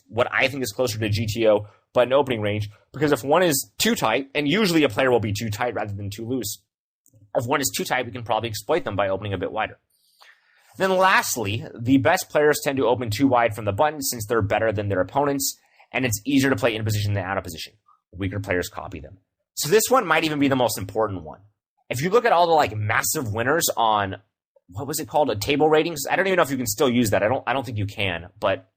what I think is closer to GTO button opening range, because if one is too tight, and usually a player will be too tight rather than too loose, if one is too tight, we can probably exploit them by opening a bit wider. Then lastly, the best players tend to open too wide from the button since they're better than their opponents, and it's easier to play in position than out of position. Weaker players copy them. So this one might even be the most important one. If you look at all the massive winners on, what was it called, table ratings? I don't even know if you can still use that. I don't think you can. But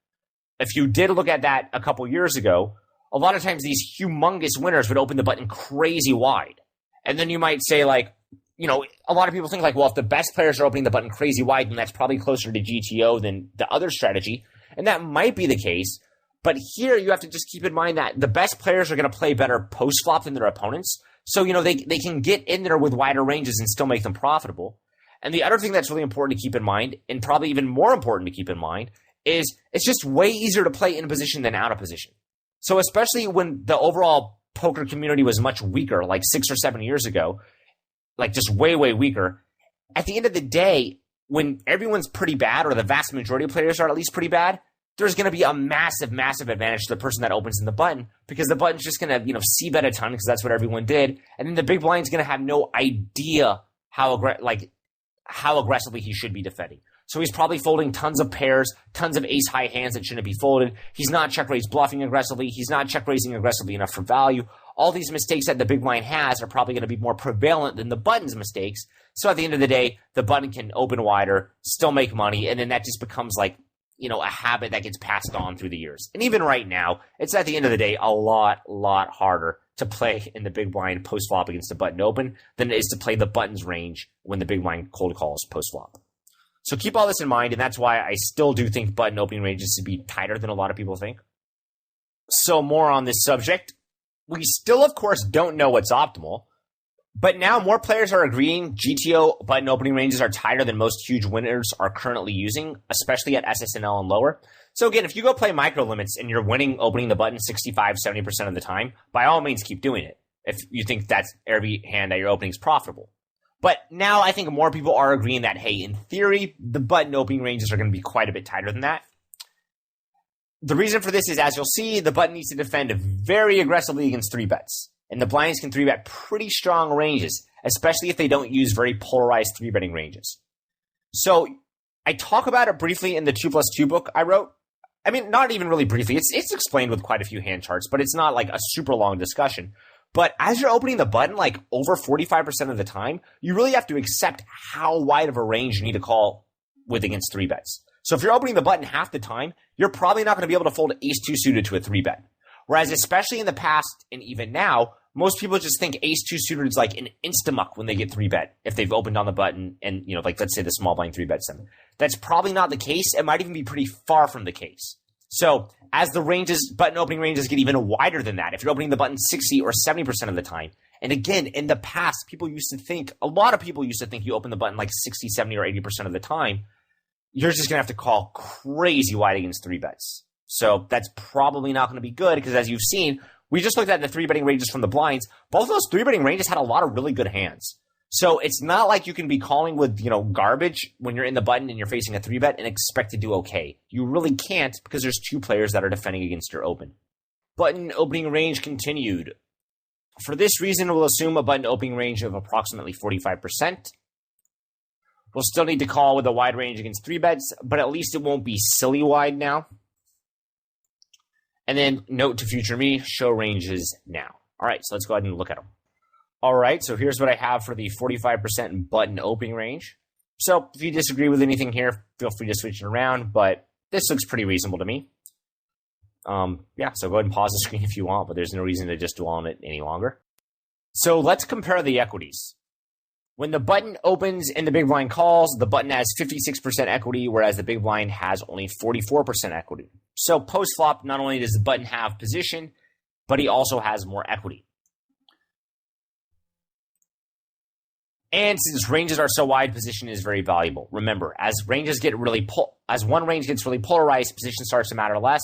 if you did look at that a couple years ago, a lot of times these humongous winners would open the button crazy wide. And then you might say a lot of people think well, if the best players are opening the button crazy wide, then that's probably closer to GTO than the other strategy. And that might be the case. But here you have to just keep in mind that the best players are going to play better post-flop than their opponents. So, they can get in there with wider ranges and still make them profitable. And the other thing that's really important to keep in mind, and probably even more important to keep in mind, is it's just way easier to play in position than out of position. So especially when the overall poker community was much weaker, 6 or 7 years ago, just way, way weaker. At the end of the day, when everyone's pretty bad, or the vast majority of players are at least pretty bad, there's going to be a massive, massive advantage to the person that opens in the button, because the button's just going to, c-bet a ton because that's what everyone did. And then the big blind's going to have no idea how aggressively he should be defending. So he's probably folding tons of pairs, tons of ace-high hands that shouldn't be folded. He's not check-raise bluffing aggressively. He's not check-raising aggressively enough for value. All these mistakes that the big blind has are probably going to be more prevalent than the button's mistakes. So at the end of the day, the button can open wider, still make money, and then that just becomes a habit that gets passed on through the years. And even right now, it's at the end of the day a lot harder to play in the big blind post-flop against the button open than it is to play the button's range when the big blind cold calls post-flop. So keep all this in mind, and that's why I still do think button opening ranges to be tighter than a lot of people think. So more on this subject. We still, of course, don't know what's optimal, but now more players are agreeing GTO button opening ranges are tighter than most huge winners are currently using, especially at SSNL and lower. So again, if you go play micro limits and you're winning opening the button 65, 70% of the time, by all means keep doing it if you think that's every hand that you're opening is profitable. But now I think more people are agreeing that, hey, in theory, the button opening ranges are going to be quite a bit tighter than that. The reason for this is, as you'll see, the button needs to defend very aggressively against 3-bets. And the blinds can 3-bet pretty strong ranges, especially if they don't use very polarized 3-betting ranges. So I talk about it briefly in the 2+2 book I wrote. I mean, not even really briefly. It's explained with quite a few hand charts, but it's not like a super long discussion. But as you're opening the button, like over 45% of the time, you really have to accept how wide of a range you need to call with against 3-bets. So if you're opening the button half the time, you're probably not going to be able to fold ace-2 suited to a 3-bet. Whereas especially in the past and even now, most people just think ace-2 suited is like an insta-muck when they get 3-bet if they've opened on the button and, like let's say the small blind 3-bets them. That's probably not the case. It might even be pretty far from the case. So as the button opening ranges get even wider than that, if you're opening the button 60 or 70% of the time, and again, in the past, a lot of people used to think you open the button like 60, 70, or 80% of the time, you're just going to have to call crazy wide against 3-bets. So that's probably not going to be good because as you've seen, we just looked at the 3-betting ranges from the blinds. Both of those 3-betting ranges had a lot of really good hands. So it's not like you can be calling with, garbage when you're in the button and you're facing a 3-bet and expect to do okay. You really can't because there's 2 players that are defending against your open. Button opening range continued. For this reason, we'll assume a button opening range of approximately 45%. We'll still need to call with a wide range against 3-bets, but at least it won't be silly wide now. And then note to future me, show ranges now. All right, so let's go ahead and look at them. All right, so here's what I have for the 45% button opening range. So if you disagree with anything here, feel free to switch it around, but this looks pretty reasonable to me. So go ahead and pause the screen if you want, but there's no reason to just dwell on it any longer. So let's compare the equities. When the button opens and the big blind calls, the button has 56% equity, whereas the big blind has only 44% equity. So post-flop, not only does the button have position, but he also has more equity. And since ranges are so wide, position is very valuable. Remember, as one range gets really polarized, position starts to matter less.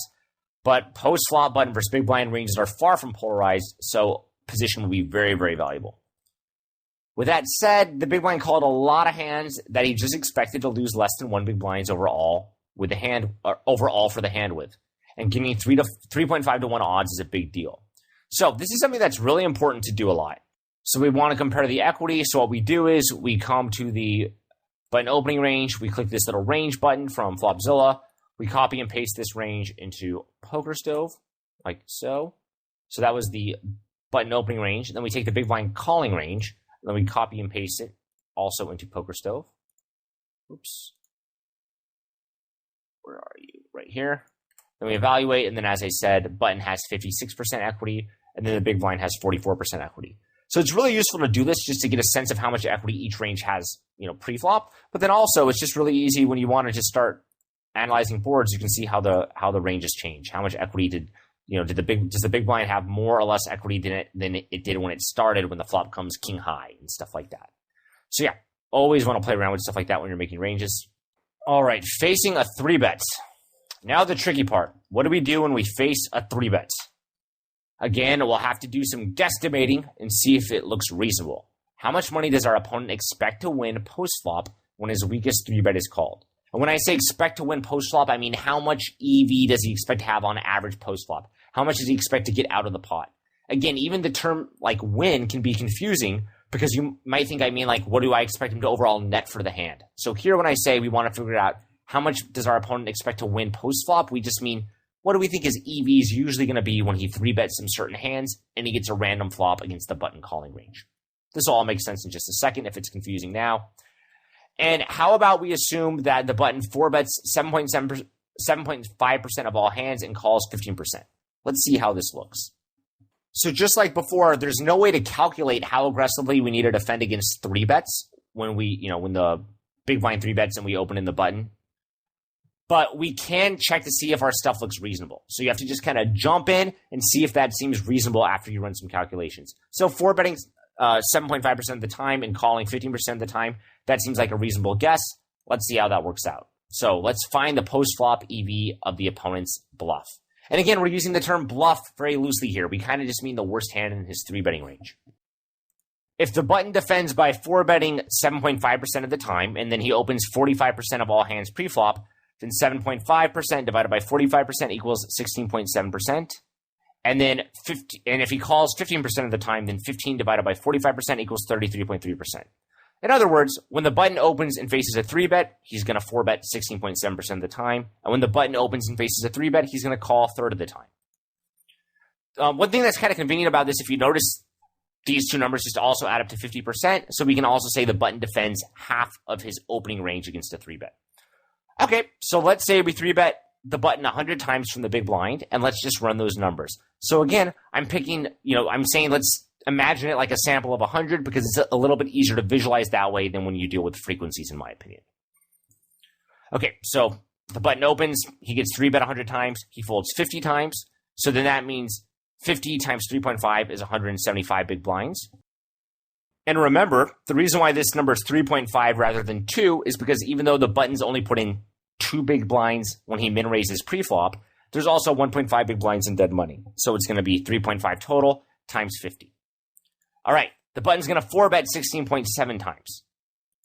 But post-flop button versus big blind ranges are far from polarized, so position will be very, very valuable. With that said, the big blind called a lot of hands that he just expected to lose less than 1 big blinds overall for the hand with. And getting 3.5 to 1 odds is a big deal. So this is something that's really important to do a lot. So we want to compare the equity. So what we do is we come to the button opening range. We click this little range button from Flopzilla. We copy and paste this range into PokerStove, like so. So that was the button opening range. Then we take the big blind calling range. Then we copy and paste it also into PokerStove. Oops. Where are you? Right here. Then we evaluate, and then as I said, button has 56% equity, and then the big blind has 44% equity. So it's really useful to do this just to get a sense of how much equity each range has, pre-flop. But then also, it's just really easy when you want to just start analyzing boards. You can see how the ranges change. How much equity does the big blind have more or less equity than it did when it started, when the flop comes king high and stuff like that. So yeah, always want to play around with stuff like that when you're making ranges. All right, facing a 3-bet. Now the tricky part. What do we do when we face a 3-bet? Again, we'll have to do some guesstimating and see if it looks reasonable. How much money does our opponent expect to win post-flop when his weakest 3-bet is called? And when I say expect to win post-flop, I mean how much EV does he expect to have on average post-flop? How much does he expect to get out of the pot? Again, even the term like win can be confusing because you might think I mean like what do I expect him to overall net for the hand? So here when I say we want to figure out how much does our opponent expect to win post-flop, we just mean what do we think his EV is usually going to be when he 3-bets some certain hands and he gets a random flop against the button calling range. This all makes sense in just a second if it's confusing now. And how about we assume that the button 4-bets 7.5% of all hands and calls 15%. Let's see how this looks. So just like before, there's no way to calculate how aggressively we need to defend against 3-bets when when the big blind 3-bets and we open in the button. But we can check to see if our stuff looks reasonable. So you have to just kind of jump in and see if that seems reasonable after you run some calculations. So 4-betting 7.5% of the time and calling 15% of the time, that seems like a reasonable guess. Let's see how that works out. So let's find the post-flop EV of the opponent's bluff. And again, we're using the term bluff very loosely here. We kind of just mean the worst hand in his 3-betting range. If the button defends by 4-betting 7.5% of the time, and then he opens 45% of all hands pre-flop, then 7.5% divided by 45% equals 16.7%. And then if he calls 15% of the time, then 15 divided by 45% equals 33.3%. In other words, when the button opens and faces a 3-bet, he's going to 4-bet 16.7% of the time. And when the button opens and faces a 3-bet, he's going to call a third of the time. One thing that's kind of convenient about this, if you notice these two numbers just also add up to 50%, so we can also say the button defends half of his opening range against a 3-bet. Okay, so let's say we 3-bet the button 100 times from the big blind, and let's just run those numbers. So again, I'm picking, I'm saying let's imagine it like a sample of 100 because it's a little bit easier to visualize that way than when you deal with frequencies, in my opinion. Okay, so the button opens, he gets 3-bet 100 times, he folds 50 times, so then that means 50 times 3.5 is 175 big blinds. And remember, the reason why this number is 3.5 rather than 2 is because even though the button's only putting 2 big blinds when he min raises preflop, there's also 1.5 big blinds in dead money. So it's going to be 3.5 total times 50. All right, the button's going to 4-bet 16.7 times.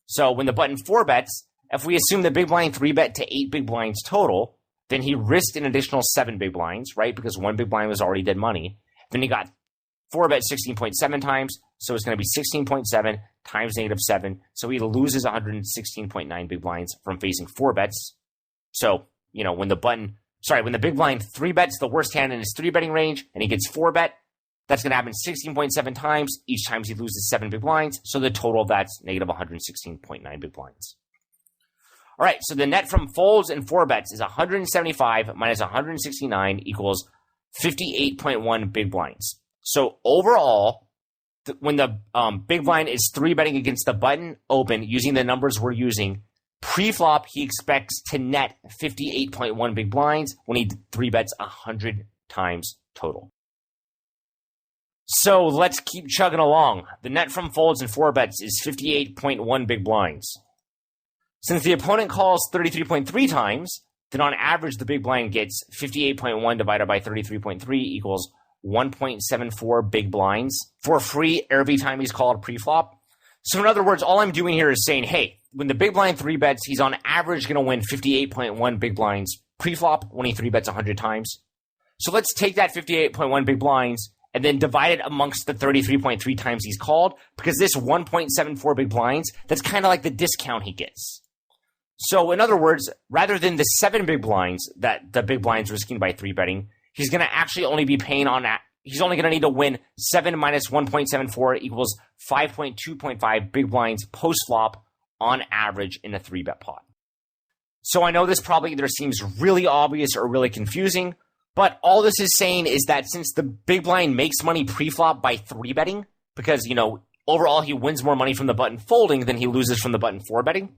So when the button 4-bets, if we assume the big blind 3-bet to 8 big blinds total, then he risked an additional 7 big blinds, right? Because 1 big blind was already dead money. Then he got 4-bet 16.7 times, so it's going to be 16.7 times -7. So he loses 116.9 big blinds from facing 4-bets. So, when the big blind 3-bets the worst hand in his 3-betting range, and he gets 4-bet, that's going to happen 16.7 times. Each time he loses 7 big blinds. So the total, that's negative 116.9 big blinds. All right, so the net from folds and 4-bets is 175 minus 169 equals 58.1 big blinds. So overall, when the big blind is 3-betting against the button open using the numbers we're using, pre-flop he expects to net 58.1 big blinds when he 3-bets 100 times total. So let's keep chugging along. The net from folds and 4-bets is 58.1 big blinds. Since the opponent calls 33.3 times, then on average the big blind gets 58.1 divided by 33.3 equals 1.74 big blinds for free every time he's called pre-flop. So in other words, all I'm doing here is saying, hey, when the big blind 3-bets, he's on average going to win 58.1 big blinds pre-flop when he 3-bets 100 times. So let's take that 58.1 big blinds and then divide it amongst the 33.3 times he's called, because this 1.74 big blinds, that's kind of like the discount he gets. So in other words, rather than the 7 big blinds that the big blind's risking by 3-betting, he's going to actually only be paying on that. He's only going to need to win 7 minus 1.74 equals 5.2.5 big blinds post-flop on average in a 3-bet pot. So I know this probably either seems really obvious or really confusing, but all this is saying is that since the big blind makes money pre-flop by 3-betting, because, overall he wins more money from the button folding than he loses from the button 4-betting,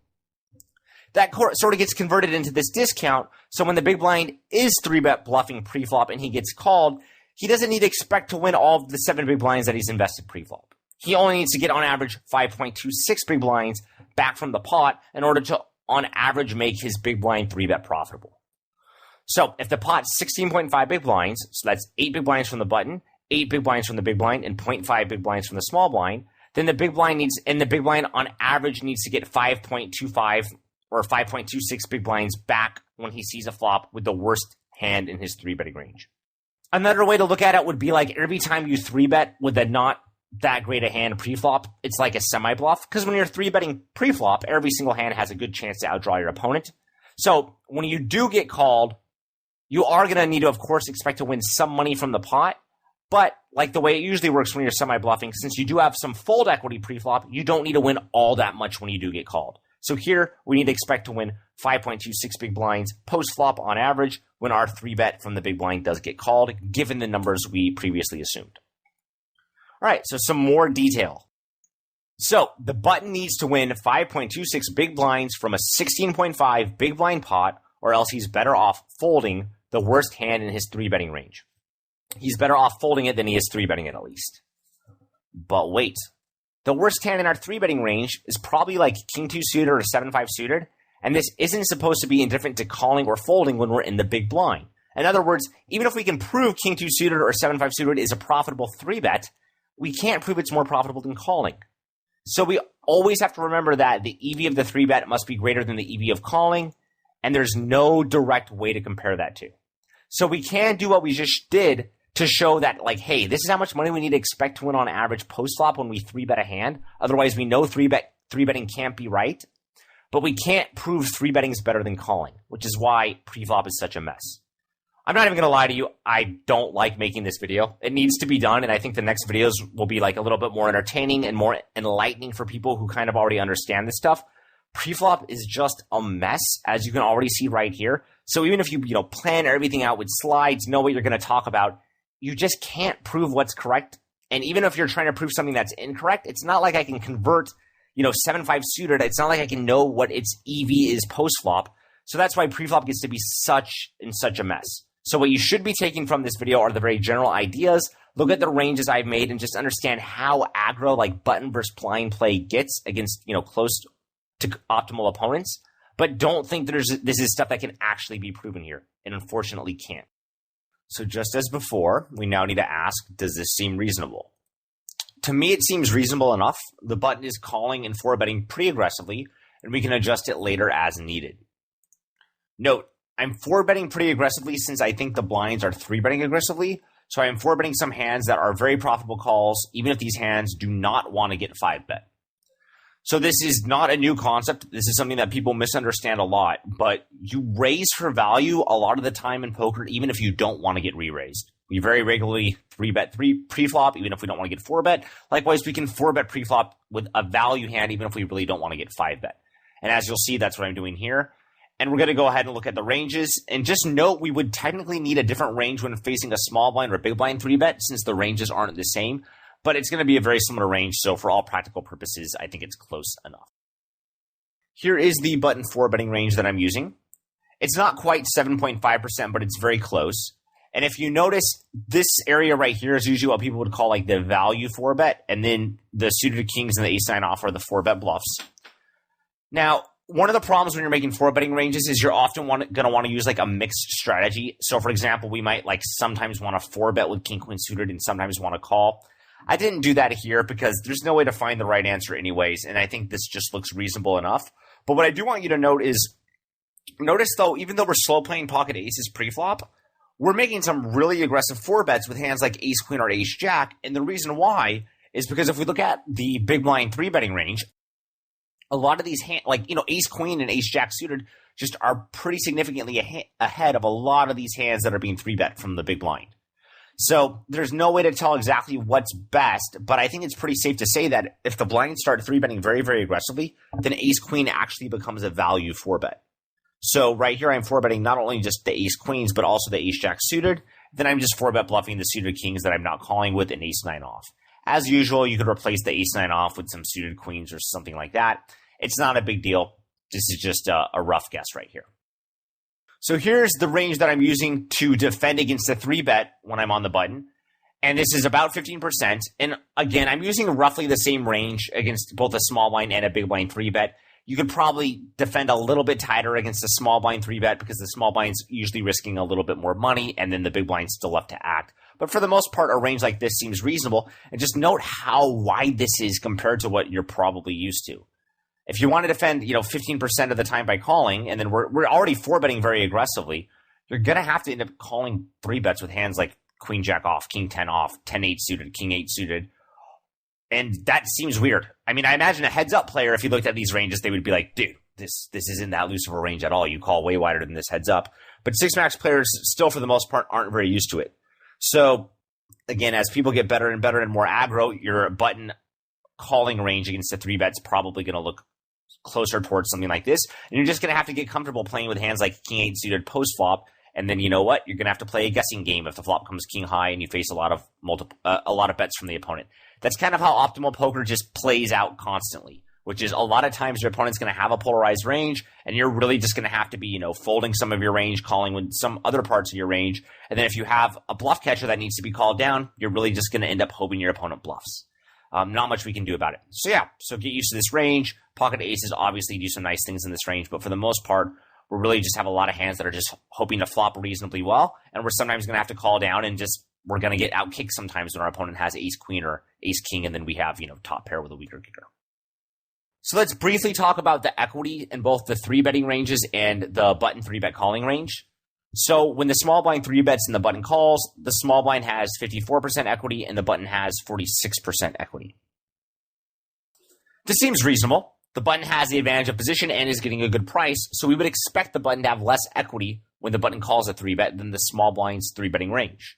that sort of gets converted into this discount. So when the big blind is 3-bet bluffing pre-flop and he gets called, he doesn't need to expect to win all of the 7 big blinds that he's invested pre-flop. He only needs to get on average 5.26 big blinds back from the pot in order to on average make his big blind 3-bet profitable. So if the pot's 16.5 big blinds, so that's 8 big blinds from the button, 8 big blinds from the big blind, and 0.5 big blinds from the small blind, then the big blind on average needs to get 5.25 or 5.26 big blinds back when he sees a flop with the worst hand in his 3-betting range. Another way to look at it would be like every time you 3-bet with a not that great a hand pre-flop, it's like a semi-bluff. Because when you're 3-betting pre-flop, every single hand has a good chance to outdraw your opponent. So when you do get called, you are going to need to, of course, expect to win some money from the pot. But like the way it usually works when you're semi-bluffing, since you do have some fold equity pre-flop, you don't need to win all that much when you do get called. So here, we need to expect to win 5.26 big blinds post-flop on average when our 3-bet from the big blind does get called, given the numbers we previously assumed. All right, so some more detail. So the button needs to win 5.26 big blinds from a 16.5 big blind pot, or else he's better off folding the worst hand in his 3-betting range. He's better off folding it than he is 3-betting it at least. But wait. The worst hand in our 3-betting range is probably like King 2 suited or 7-5 suited, and this isn't supposed to be indifferent to calling or folding when we're in the big blind. In other words, even if we can prove King 2 suited or 7-5 suited is a profitable 3-bet, we can't prove it's more profitable than calling. So we always have to remember that the EV of the 3-bet must be greater than the EV of calling, and there's no direct way to compare that to. So we can do what we just did to show that, like, hey, this is how much money we need to expect to win on average post-flop when we 3-bet a hand. Otherwise, we know 3-bet three betting can't be right, but we can't prove three betting is better than calling, which is why preflop is such a mess. I'm not even going to lie to you. I don't like making this video. It needs to be done, and I think the next videos will be like a little bit more entertaining and more enlightening for people who kind of already understand this stuff. Preflop is just a mess, as you can already see right here. So even if you plan everything out with slides, know what you're going to talk about, you just can't prove what's correct. And even if you're trying to prove something that's incorrect, it's not like I can convert 7-5 suited. It's not like I can know what its EV is post-flop. So that's why preflop gets to be such a mess. So what you should be taking from this video are the very general ideas. Look at the ranges I've made and just understand how aggro like button versus blind play gets against, close to optimal opponents. But don't think this is stuff that can actually be proven here. And unfortunately can't. So just as before, we now need to ask, does this seem reasonable? To me, it seems reasonable enough. The button is calling and 4-betting pretty aggressively, and we can adjust it later as needed. Note, I'm 4-betting pretty aggressively since I think the blinds are 3-betting aggressively. So I'm 4-betting some hands that are very profitable calls, even if these hands do not want to get 5-bet. So this is not a new concept. This is something that people misunderstand a lot, but you raise for value a lot of the time in poker, even if you don't want to get re-raised. We very regularly 3-bet pre-flop, even if we don't want to get 4-bet. Likewise, we can 4-bet pre-flop with a value hand, even if we really don't want to get 5-bet. And as you'll see, that's what I'm doing here. And we're going to go ahead and look at the ranges. And just note, we would technically need a different range when facing a small blind or big blind 3-bet, since the ranges aren't the same. But it's going to be a very similar range, so for all practical purposes, I think it's close enough. Here is the button 4-betting range that I'm using. It's not quite 7.5%, but it's very close. And if you notice, this area right here is usually what people would call like the value 4-bet, and then the suited kings and the ace-9 off are the 4-bet bluffs. Now, one of the problems when you're making 4-betting ranges is you're often going to want to use like a mixed strategy. So for example, we might like sometimes want to 4-bet with king-queen suited and sometimes want to call. I didn't do that here because there's no way to find the right answer anyways, and I think this just looks reasonable enough. But what I do want you to note is, notice though, even though we're slow playing pocket aces pre-flop, we're making some really aggressive 4-bets with hands like ace-queen or ace-jack, and the reason why is because if we look at the big blind 3-betting range, a lot of these hands, like, ace-queen and ace-jack suited just are pretty significantly ahead of a lot of these hands that are being 3-bet from the big blind. So there's no way to tell exactly what's best, but I think it's pretty safe to say that if the blinds start 3-betting very, very aggressively, then ace-queen actually becomes a value 4-bet. So right here, I'm 4-betting not only just the ace-queens, but also the ace-jack suited. Then I'm just 4-bet bluffing the suited kings that I'm not calling with an ace-9 off. As usual, you could replace the ace-9 off with some suited queens or something like that. It's not a big deal. This is just a rough guess right here. So here's the range that I'm using to defend against a 3-bet when I'm on the button. And this is about 15%. And again, I'm using roughly the same range against both a small blind and a big blind 3-bet. You could probably defend a little bit tighter against a small blind 3-bet because the small blind's usually risking a little bit more money, and then the big blind's still left to act. But for the most part, a range like this seems reasonable. And just note how wide this is compared to what you're probably used to. If you want to defend, 15% of the time by calling, and then we're already 4-betting very aggressively, you're going to have to end up calling 3-bets with hands like queen jack off, king 10 off, 10-8 suited, king 8 suited. And that seems weird. I mean, I imagine a heads-up player, if you looked at these ranges, they would be like, dude, this isn't that loose of a range at all. You call way wider than this heads-up. But 6-max players still, for the most part, aren't very used to it. So, again, as people get better and more aggro, your button calling range against the 3-bet's probably going to look closer towards something like this. And you're just going to have to get comfortable playing with hands like king 8 suited post-flop. And then you know what? You're going to have to play a guessing game if the flop comes king high and you face a lot of bets from the opponent. That's kind of how optimal poker just plays out constantly, which is a lot of times your opponent's going to have a polarized range, and you're really just going to have to be, folding some of your range, calling with some other parts of your range. And then if you have a bluff catcher that needs to be called down, you're really just going to end up hoping your opponent bluffs. Not much we can do about it. So yeah, so get used to this range. Pocket aces obviously do some nice things in this range, but for the most part, we really just have a lot of hands that are just hoping to flop reasonably well, and we're sometimes going to have to call down and we're going to get outkicked sometimes when our opponent has ace-queen or ace-king, and then we have, top pair with a weaker kicker. So let's briefly talk about the equity in both the 3-betting ranges and the button 3-bet calling range. So when the small blind 3-bets and the button calls, the small blind has 54% equity and the button has 46% equity. This seems reasonable. The button has the advantage of position and is getting a good price, so we would expect the button to have less equity when the button calls a 3-bet than the small blind's 3-betting range.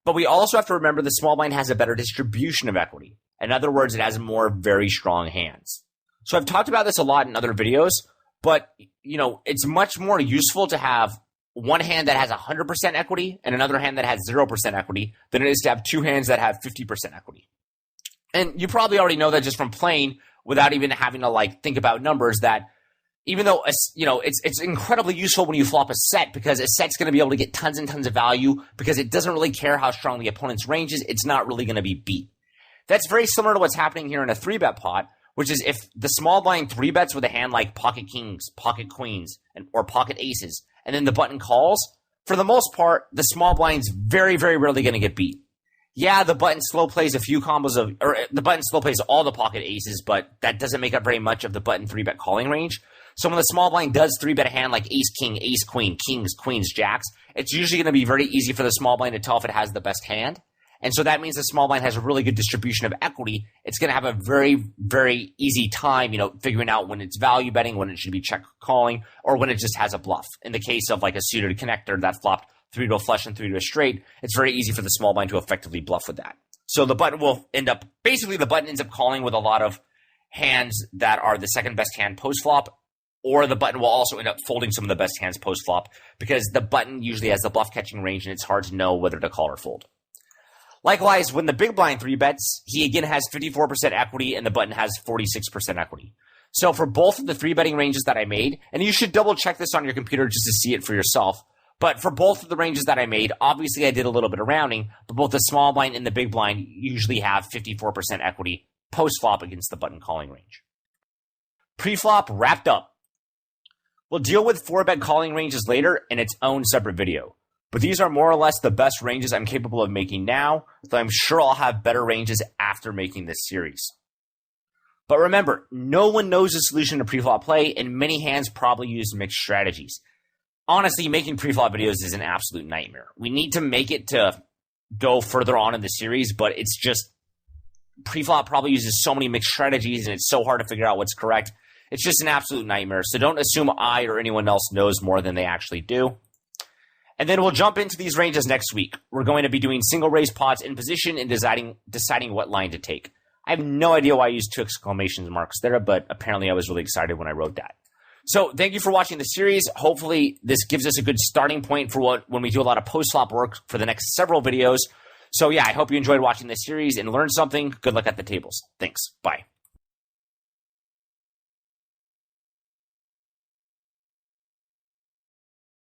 But we also have to remember the small blind has a better distribution of equity. In other words, it has more very strong hands. So I've talked about this a lot in other videos, but it's much more useful to have one hand that has 100% equity and another hand that has 0% equity than it is to have two hands that have 50% equity. And you probably already know that just from playing without even having to think about numbers, that even though it's incredibly useful when you flop a set, because a set's going to be able to get tons and tons of value because it doesn't really care how strong the opponent's range is. It's not really going to be beat. That's very similar to what's happening here in a 3-bet pot, which is if the small blind 3-bets with a hand like pocket kings, pocket queens, or pocket aces, and then the button calls, for the most part, the small blind's very, very rarely going to get beat. Yeah, the button slow plays a few combos or the button slow plays all the pocket aces, but that doesn't make up very much of the button 3-bet calling range. So when the small blind does 3-bet a hand like ace, king, ace, queen, kings, queens, jacks, it's usually going to be very easy for the small blind to tell if it has the best hand. And so that means the small blind has a really good distribution of equity. It's going to have a very, very easy time, figuring out when it's value betting, when it should be check calling, or when it just has a bluff. In the case of a suited connector that flopped 3 to a flush and 3 to a straight, it's very easy for the small blind to effectively bluff with that. So the button ends up calling with a lot of hands that are the second best hand post flop, or the button will also end up folding some of the best hands post flop because the button usually has the bluff catching range and it's hard to know whether to call or fold. Likewise, when the big blind 3-bets, he again has 54% equity and the button has 46% equity. So for both of the 3-betting ranges that I made, and you should double check this on your computer just to see it for yourself, but for both of the ranges that I made, obviously I did a little bit of rounding, but both the small blind and the big blind usually have 54% equity post-flop against the button calling range. Pre-flop wrapped up. We'll deal with 4-bet calling ranges later in its own separate video. But these are more or less the best ranges I'm capable of making now, though I'm sure I'll have better ranges after making this series. But remember, no one knows the solution to pre-flop play, and many hands probably use mixed strategies. Honestly, making pre-flop videos is an absolute nightmare. We need to make it to go further on in the series, but it's just pre-flop probably uses so many mixed strategies, and it's so hard to figure out what's correct. It's just an absolute nightmare, so don't assume I or anyone else knows more than they actually do. And then we'll jump into these ranges next week. We're going to be doing single raise pots in position and deciding what line to take. I have no idea why I used 2 exclamation marks there, but apparently I was really excited when I wrote that. So thank you for watching the series. Hopefully this gives us a good starting point for when we do a lot of post-flop work for the next several videos. So yeah, I hope you enjoyed watching this series and learned something. Good luck at the tables. Thanks. Bye.